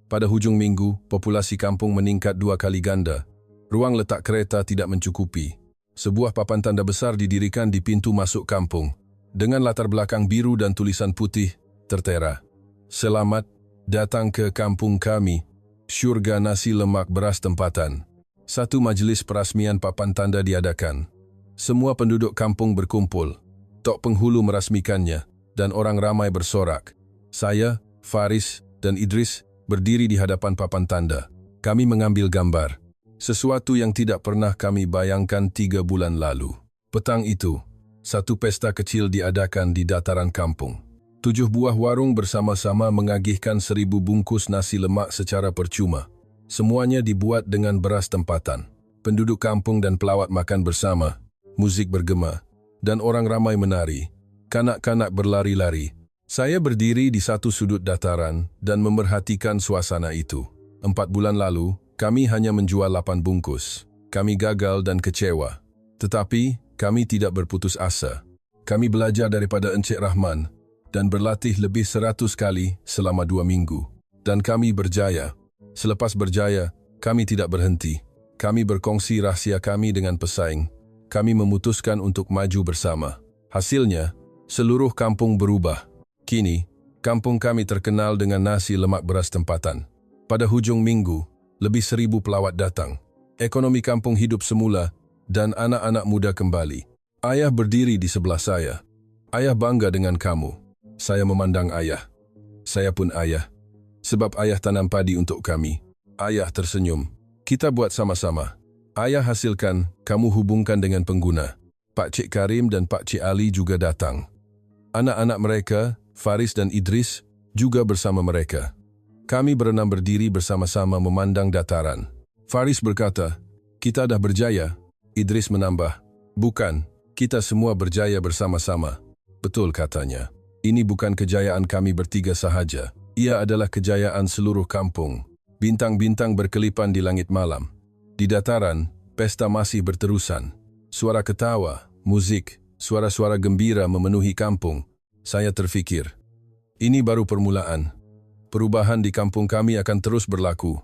Pada hujung minggu, populasi kampung meningkat 2 kali ganda. Ruang letak kereta tidak mencukupi. Sebuah papan tanda besar didirikan di pintu masuk kampung. Dengan latar belakang biru dan tulisan putih, tertera. Selamat datang ke kampung kami, Syurga Nasi Lemak Beras Tempatan. Satu majlis perasmian papan tanda diadakan. Semua penduduk kampung berkumpul. Tok Penghulu merasmikannya, dan orang ramai bersorak. Saya, Faris, dan Idris berdiri di hadapan papan tanda. Kami mengambil gambar. Sesuatu yang tidak pernah kami bayangkan 3 bulan lalu. Petang itu, satu pesta kecil diadakan di dataran kampung. 7 buah warung bersama-sama mengagihkan 1000 bungkus nasi lemak secara percuma. Semuanya dibuat dengan beras tempatan. Penduduk kampung dan pelawat makan bersama. Muzik bergema. Dan orang ramai menari. Kanak-kanak berlari-lari. Saya berdiri di satu sudut dataran dan memerhatikan suasana itu. 4 bulan lalu, kami hanya menjual 8 bungkus. Kami gagal dan kecewa. Tetapi, kami tidak berputus asa. Kami belajar daripada Encik Rahman dan berlatih lebih 100 kali selama 2 minggu. Dan kami berjaya. Selepas berjaya, kami tidak berhenti. Kami berkongsi rahsia kami dengan pesaing. Kami memutuskan untuk maju bersama. Hasilnya, seluruh kampung berubah. Kini, kampung kami terkenal dengan nasi lemak beras tempatan. Pada hujung minggu, lebih 1000 pelawat datang. Ekonomi kampung hidup semula dan anak-anak muda kembali. Ayah berdiri di sebelah saya. Ayah bangga dengan kamu. Saya memandang ayah. Saya pun ayah. Sebab ayah tanam padi untuk kami. Ayah tersenyum. Kita buat sama-sama. Ayah hasilkan, kamu hubungkan dengan pengguna. Pak Cik Karim dan Pak Cik Ali juga datang. Anak-anak mereka, Faris dan Idris, juga bersama mereka. Kami berenam berdiri bersama-sama memandang dataran. Faris berkata, kita dah berjaya. Idris menambah, bukan, kita semua berjaya bersama-sama. Betul katanya. Ini bukan kejayaan kami bertiga sahaja. Ia adalah kejayaan seluruh kampung. Bintang-bintang berkelipan di langit malam. Di dataran, pesta masih berterusan. Suara ketawa, musik, suara-suara gembira memenuhi kampung. Saya terfikir, ini baru permulaan. Perubahan di kampung kami akan terus berlaku.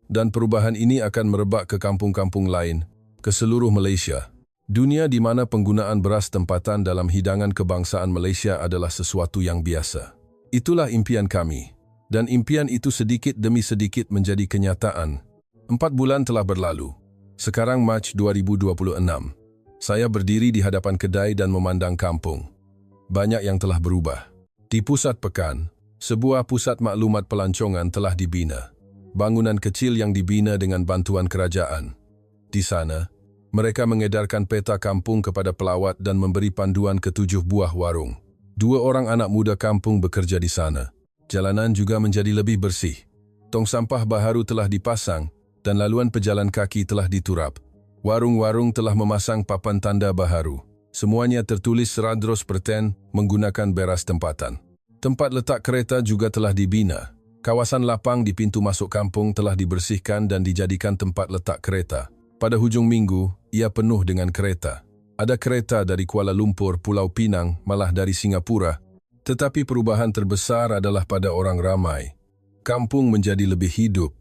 Dan perubahan ini akan merebak ke kampung-kampung lain, ke seluruh Malaysia. Dunia di mana penggunaan beras tempatan dalam hidangan kebangsaan Malaysia adalah sesuatu yang biasa. Itulah impian kami. Dan impian itu sedikit demi sedikit menjadi kenyataan. 4 bulan telah berlalu. Sekarang Mac 2026. Saya berdiri di hadapan kedai dan memandang kampung. Banyak yang telah berubah. Di pusat pekan, sebuah pusat maklumat pelancongan telah dibina. Bangunan kecil yang dibina dengan bantuan kerajaan. Di sana, mereka mengedarkan peta kampung kepada pelawat dan memberi panduan ke 7 buah warung. 2 orang anak muda kampung bekerja di sana. Jalanan juga menjadi lebih bersih. Tong sampah baharu telah dipasang dan laluan pejalan kaki telah diturap. Warung-warung telah memasang papan tanda baharu. Semuanya tertulis 100% menggunakan beras tempatan. Tempat letak kereta juga telah dibina. Kawasan lapang di pintu masuk kampung telah dibersihkan dan dijadikan tempat letak kereta. Pada hujung minggu, ia penuh dengan kereta. Ada kereta dari Kuala Lumpur, Pulau Pinang, malah dari Singapura. Tetapi perubahan terbesar adalah pada orang ramai. Kampung menjadi lebih hidup.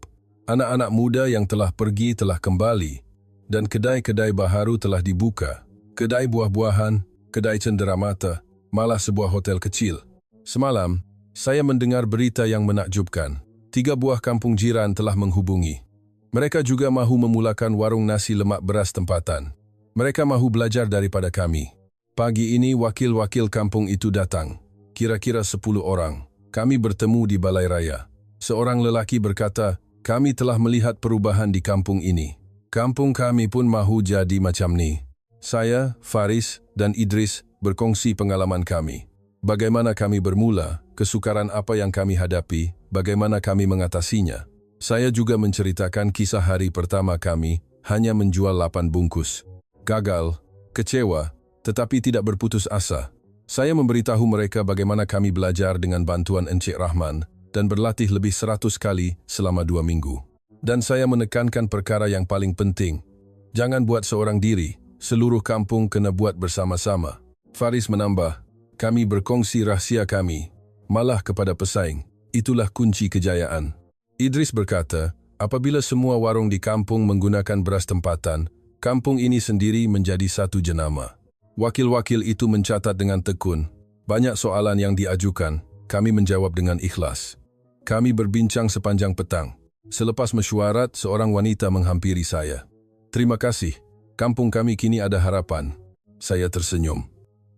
Anak-anak muda yang telah pergi telah kembali. Dan kedai-kedai baharu telah dibuka. Kedai buah-buahan, kedai cenderamata, malah sebuah hotel kecil. Semalam, saya mendengar berita yang menakjubkan. 3 buah kampung jiran telah menghubungi. Mereka juga mahu memulakan warung nasi lemak beras tempatan. Mereka mahu belajar daripada kami. Pagi ini wakil-wakil kampung itu datang. Kira-kira 10 orang. Kami bertemu di Balai Raya. Seorang lelaki berkata, kami telah melihat perubahan di kampung ini. Kampung kami pun mahu jadi macam ni. Saya, Faris, dan Idris berkongsi pengalaman kami. Bagaimana kami bermula, kesukaran apa yang kami hadapi, bagaimana kami mengatasinya. Saya juga menceritakan kisah hari pertama kami, hanya menjual 8 bungkus. Gagal, kecewa, tetapi tidak berputus asa. Saya memberitahu mereka bagaimana kami belajar dengan bantuan Encik Rahman dan berlatih lebih 100 kali selama 2 minggu. Dan saya menekankan perkara yang paling penting. Jangan buat seorang diri, seluruh kampung kena buat bersama-sama. Faris menambah, kami berkongsi rahsia kami, malah kepada pesaing. Itulah kunci kejayaan. Idris berkata, apabila semua warung di kampung menggunakan beras tempatan, kampung ini sendiri menjadi satu jenama. Wakil-wakil itu mencatat dengan tekun. Banyak soalan yang diajukan, kami menjawab dengan ikhlas. Kami berbincang sepanjang petang. Selepas mesyuarat, seorang wanita menghampiri saya. Terima kasih, kampung kami kini ada harapan. Saya tersenyum.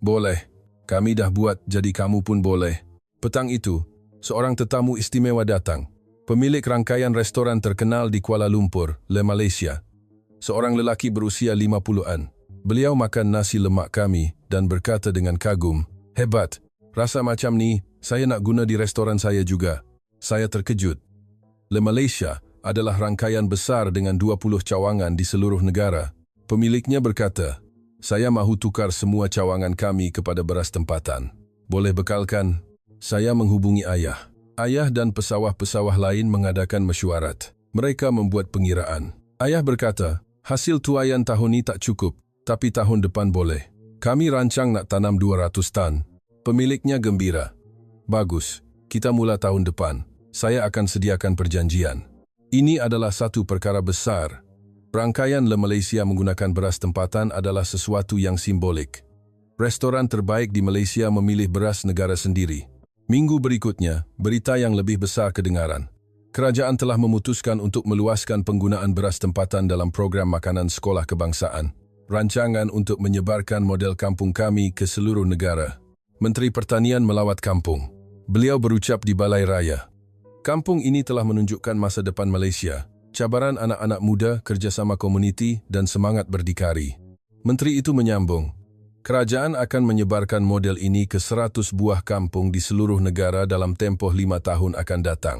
Boleh, kami dah buat jadi kamu pun boleh. Petang itu, seorang tetamu istimewa datang. Pemilik rangkaian restoran terkenal di Kuala Lumpur, Le Malaysia. Seorang lelaki berusia 50-an. Beliau makan nasi lemak kami dan berkata dengan kagum, hebat, rasa macam ni, saya nak guna di restoran saya juga. Saya terkejut. Le Malaysia adalah rangkaian besar dengan 20 cawangan di seluruh negara. Pemiliknya berkata, saya mahu tukar semua cawangan kami kepada beras tempatan. Boleh bekalkan? Saya menghubungi ayah. Ayah dan pesawah-pesawah lain mengadakan mesyuarat. Mereka membuat pengiraan. Ayah berkata, hasil tuaian tahun ini tak cukup, tapi tahun depan boleh. Kami rancang nak tanam 200 tan. Pemiliknya gembira. Bagus, kita mula tahun depan. Saya akan sediakan perjanjian. Ini adalah satu perkara besar. Rangkaian Le Malaysia menggunakan beras tempatan adalah sesuatu yang simbolik. Restoran terbaik di Malaysia memilih beras negara sendiri. Minggu berikutnya, berita yang lebih besar kedengaran. Kerajaan telah memutuskan untuk meluaskan penggunaan beras tempatan dalam program makanan sekolah kebangsaan. Rancangan untuk menyebarkan model kampung kami ke seluruh negara. Menteri Pertanian melawat kampung. Beliau berucap di Balai Raya. Kampung ini telah menunjukkan masa depan Malaysia. Cabaran anak-anak muda, kerjasama komuniti, dan semangat berdikari. Menteri itu menyambung. Kerajaan akan menyebarkan model ini ke 100 buah kampung di seluruh negara dalam tempoh 5 tahun akan datang.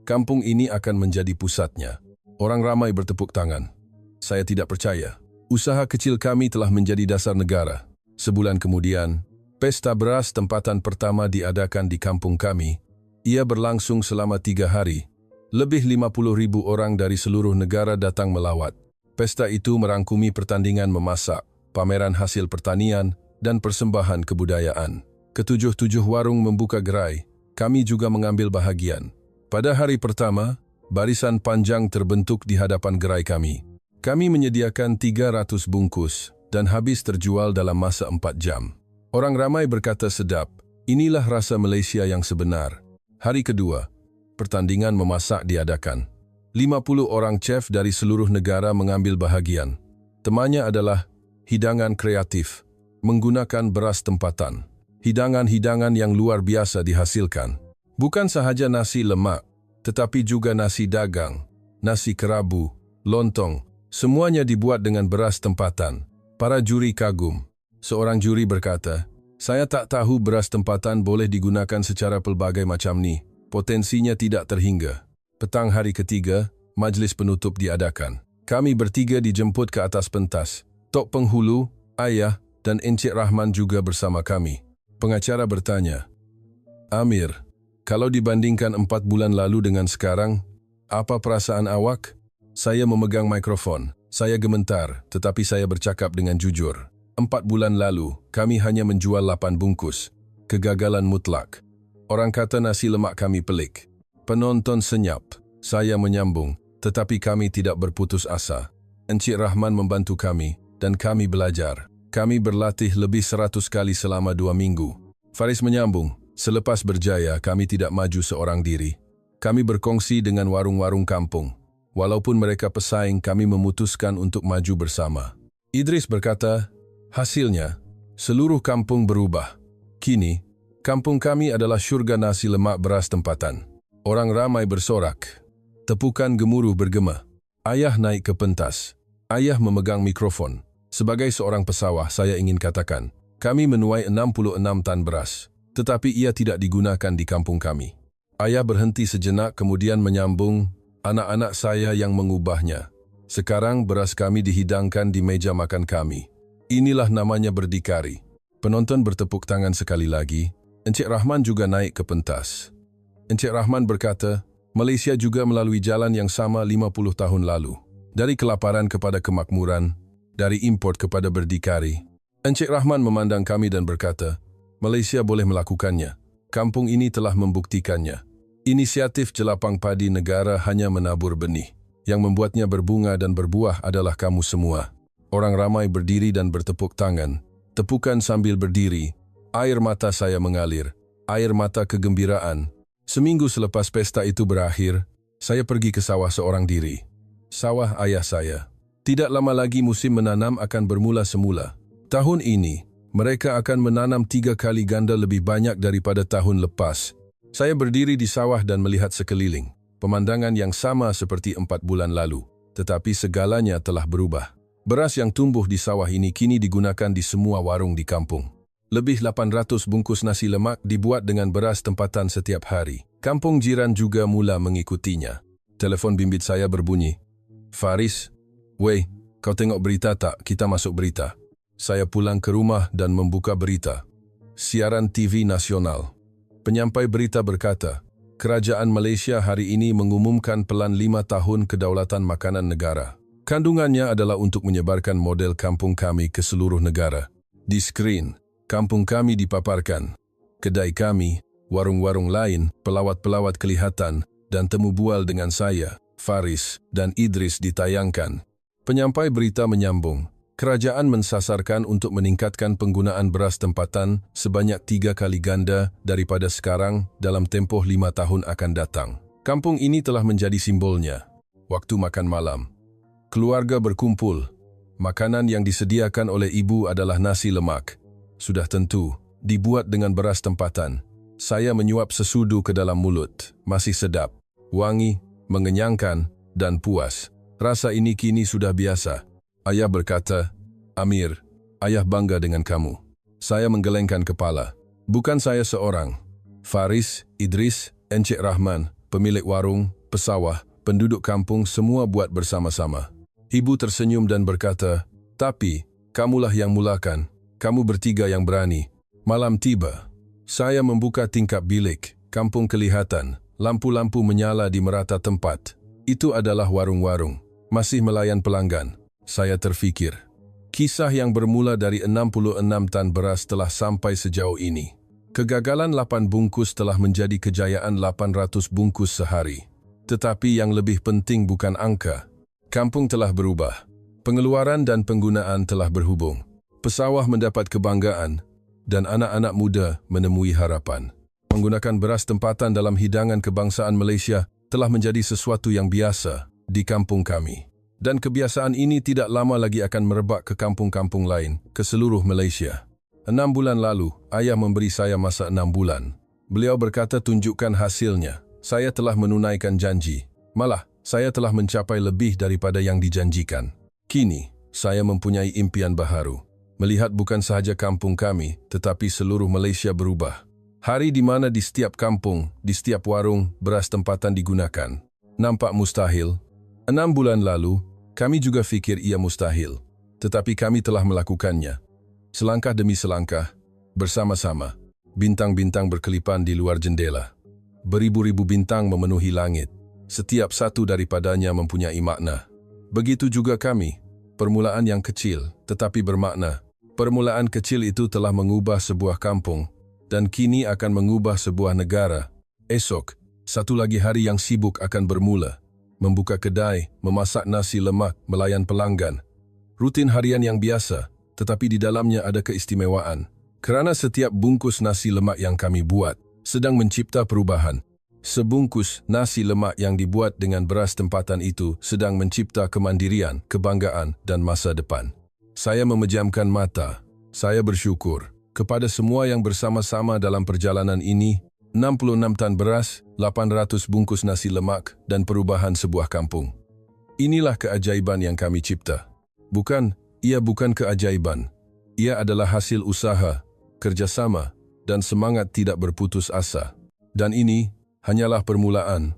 Kampung ini akan menjadi pusatnya. Orang ramai bertepuk tangan. Saya tidak percaya. Usaha kecil kami telah menjadi dasar negara. Sebulan kemudian, Pesta beras tempatan pertama diadakan di kampung kami. Ia berlangsung selama 3 hari. Lebih 50.000 orang dari seluruh negara datang melawat. Pesta itu merangkumi pertandingan memasak, pameran hasil pertanian, dan persembahan kebudayaan. Ketujuh-tujuh warung membuka gerai. Kami juga mengambil bahagian. Pada hari pertama, barisan panjang terbentuk di hadapan gerai kami. Kami menyediakan 300 bungkus dan habis terjual dalam masa 4 jam. Orang ramai berkata sedap, inilah rasa Malaysia yang sebenar. Hari kedua, pertandingan memasak diadakan. 50 orang chef dari seluruh negara mengambil bahagian. Temanya adalah hidangan kreatif, menggunakan beras tempatan. Hidangan-hidangan yang luar biasa dihasilkan. Bukan sahaja nasi lemak, tetapi juga nasi dagang, nasi kerabu, lontong. Semuanya dibuat dengan beras tempatan. Para juri kagum. Seorang juri berkata, saya tak tahu beras tempatan boleh digunakan secara pelbagai macam ni. Potensinya tidak terhingga. Petang hari ketiga, majlis penutup diadakan. Kami bertiga dijemput ke atas pentas. Tok Penghulu, Ayah, dan Encik Rahman juga bersama kami. Pengacara bertanya, Amir, kalau dibandingkan 4 bulan lalu dengan sekarang, apa perasaan awak? Saya memegang mikrofon. Saya gemetar, tetapi saya bercakap dengan jujur. 4 bulan lalu, kami hanya menjual 8 bungkus. Kegagalan mutlak. Orang kata nasi lemak kami pelik. Penonton senyap. Saya menyambung, tetapi kami tidak berputus asa. Encik Rahman membantu kami, dan kami belajar. Kami berlatih lebih 100 kali selama 2 minggu. Faris menyambung, selepas berjaya kami tidak maju seorang diri. Kami berkongsi dengan warung-warung kampung. Walaupun mereka pesaing, kami memutuskan untuk maju bersama. Idris berkata, hasilnya, seluruh kampung berubah. Kini, kampung kami adalah syurga nasi lemak beras tempatan. Orang ramai bersorak. Tepukan gemuruh bergema. Ayah naik ke pentas. Ayah memegang mikrofon. Sebagai seorang pesawah, saya ingin katakan, kami menuai 66 tan beras. Tetapi ia tidak digunakan di kampung kami. Ayah berhenti sejenak kemudian menyambung, anak-anak saya yang mengubahnya. Sekarang beras kami dihidangkan di meja makan kami. Inilah namanya berdikari. Penonton bertepuk tangan sekali lagi. Encik Rahman juga naik ke pentas. Encik Rahman berkata, Malaysia juga melalui jalan yang sama 50 tahun lalu. Dari kelaparan kepada kemakmuran, dari import kepada berdikari. Encik Rahman memandang kami dan berkata, Malaysia boleh melakukannya. Kampung ini telah membuktikannya. Inisiatif jelapang padi negara hanya menabur benih. Yang membuatnya berbunga dan berbuah adalah kamu semua. Orang ramai berdiri dan bertepuk tangan. Tepukan sambil berdiri. Air mata saya mengalir. Air mata kegembiraan. Seminggu selepas pesta itu berakhir, saya pergi ke sawah seorang diri. Sawah ayah saya. Tidak lama lagi musim menanam akan bermula semula. Tahun ini, mereka akan menanam 3 kali ganda lebih banyak daripada tahun lepas. Saya berdiri di sawah dan melihat sekeliling. Pemandangan yang sama seperti 4 bulan lalu. Tetapi segalanya telah berubah. Beras yang tumbuh di sawah ini kini digunakan di semua warung di kampung. Lebih 800 bungkus nasi lemak dibuat dengan beras tempatan setiap hari. Kampung jiran juga mula mengikutinya. Telefon bimbit saya berbunyi. Faris, weh, kau tengok berita tak? Kita masuk berita. Saya pulang ke rumah dan membuka berita. Siaran TV nasional. Penyampai berita berkata, Kerajaan Malaysia hari ini mengumumkan pelan 5 tahun kedaulatan makanan negara. Kandungannya adalah untuk menyebarkan model kampung kami ke seluruh negara. Di skrin, kampung kami dipaparkan. Kedai kami, warung-warung lain, pelawat-pelawat kelihatan, dan temu bual dengan saya, Faris, dan Idris ditayangkan. Penyampai berita menyambung, kerajaan mensasarkan untuk meningkatkan penggunaan beras tempatan sebanyak 3 kali ganda daripada sekarang dalam tempoh 5 tahun akan datang. Kampung ini telah menjadi simbolnya. Waktu makan malam. Keluarga berkumpul. Makanan yang disediakan oleh ibu adalah nasi lemak. Sudah tentu, dibuat dengan beras tempatan. Saya menyuap sesudu ke dalam mulut. Masih sedap, wangi, mengenyangkan, dan puas. Rasa ini kini sudah biasa. Ayah berkata, Amir, ayah bangga dengan kamu. Saya menggelengkan kepala. Bukan saya seorang. Faris, Idris, Encik Rahman, pemilik warung, pesawah, penduduk kampung semua buat bersama-sama. Ibu tersenyum dan berkata, tapi, kamulah yang mulakan. Kamu bertiga yang berani. Malam tiba. Saya membuka tingkap bilik. Kampung kelihatan. Lampu-lampu menyala di merata tempat. Itu adalah warung-warung. Masih melayan pelanggan. Saya terfikir. Kisah yang bermula dari 66 tan beras telah sampai sejauh ini. Kegagalan 8 bungkus telah menjadi kejayaan 800 bungkus sehari. Tetapi yang lebih penting bukan angka. Kampung telah berubah. Pengeluaran dan penggunaan telah berhubung. Pesawah mendapat kebanggaan dan anak-anak muda menemui harapan. Menggunakan beras tempatan dalam hidangan kebangsaan Malaysia telah menjadi sesuatu yang biasa di kampung kami. Dan kebiasaan ini tidak lama lagi akan merebak ke kampung-kampung lain, ke seluruh Malaysia. 6 bulan lalu, ayah memberi saya masa 6 bulan. Beliau berkata tunjukkan hasilnya. Saya telah menunaikan janji. Malah, saya telah mencapai lebih daripada yang dijanjikan. Kini, saya mempunyai impian baharu. Melihat bukan sahaja kampung kami, tetapi seluruh Malaysia berubah. Hari di mana di setiap kampung, di setiap warung, beras tempatan digunakan. Nampak mustahil. 6 bulan lalu, kami juga fikir ia mustahil. Tetapi kami telah melakukannya. Selangkah demi selangkah, bersama-sama, bintang-bintang berkelipan di luar jendela. Beribu-ribu bintang memenuhi langit. Setiap satu daripadanya mempunyai makna. Begitu juga kami, permulaan yang kecil, tetapi bermakna. Permulaan kecil itu telah mengubah sebuah kampung, dan kini akan mengubah sebuah negara. Esok, satu lagi hari yang sibuk akan bermula. Membuka kedai, memasak nasi lemak, melayan pelanggan. Rutin harian yang biasa, tetapi di dalamnya ada keistimewaan. Kerana setiap bungkus nasi lemak yang kami buat, sedang mencipta perubahan. Sebungkus nasi lemak yang dibuat dengan beras tempatan itu sedang mencipta kemandirian, kebanggaan, dan masa depan. Saya memejamkan mata. Saya bersyukur kepada semua yang bersama-sama dalam perjalanan ini. 66 tan beras, 800 bungkus nasi lemak, dan perubahan sebuah kampung. Inilah keajaiban yang kami cipta. Ia bukan keajaiban. Ia adalah hasil usaha, kerjasama, dan semangat tidak berputus asa. Dan ini hanyalah permulaan.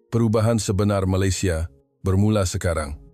Perubahan sebenar Malaysia bermula sekarang.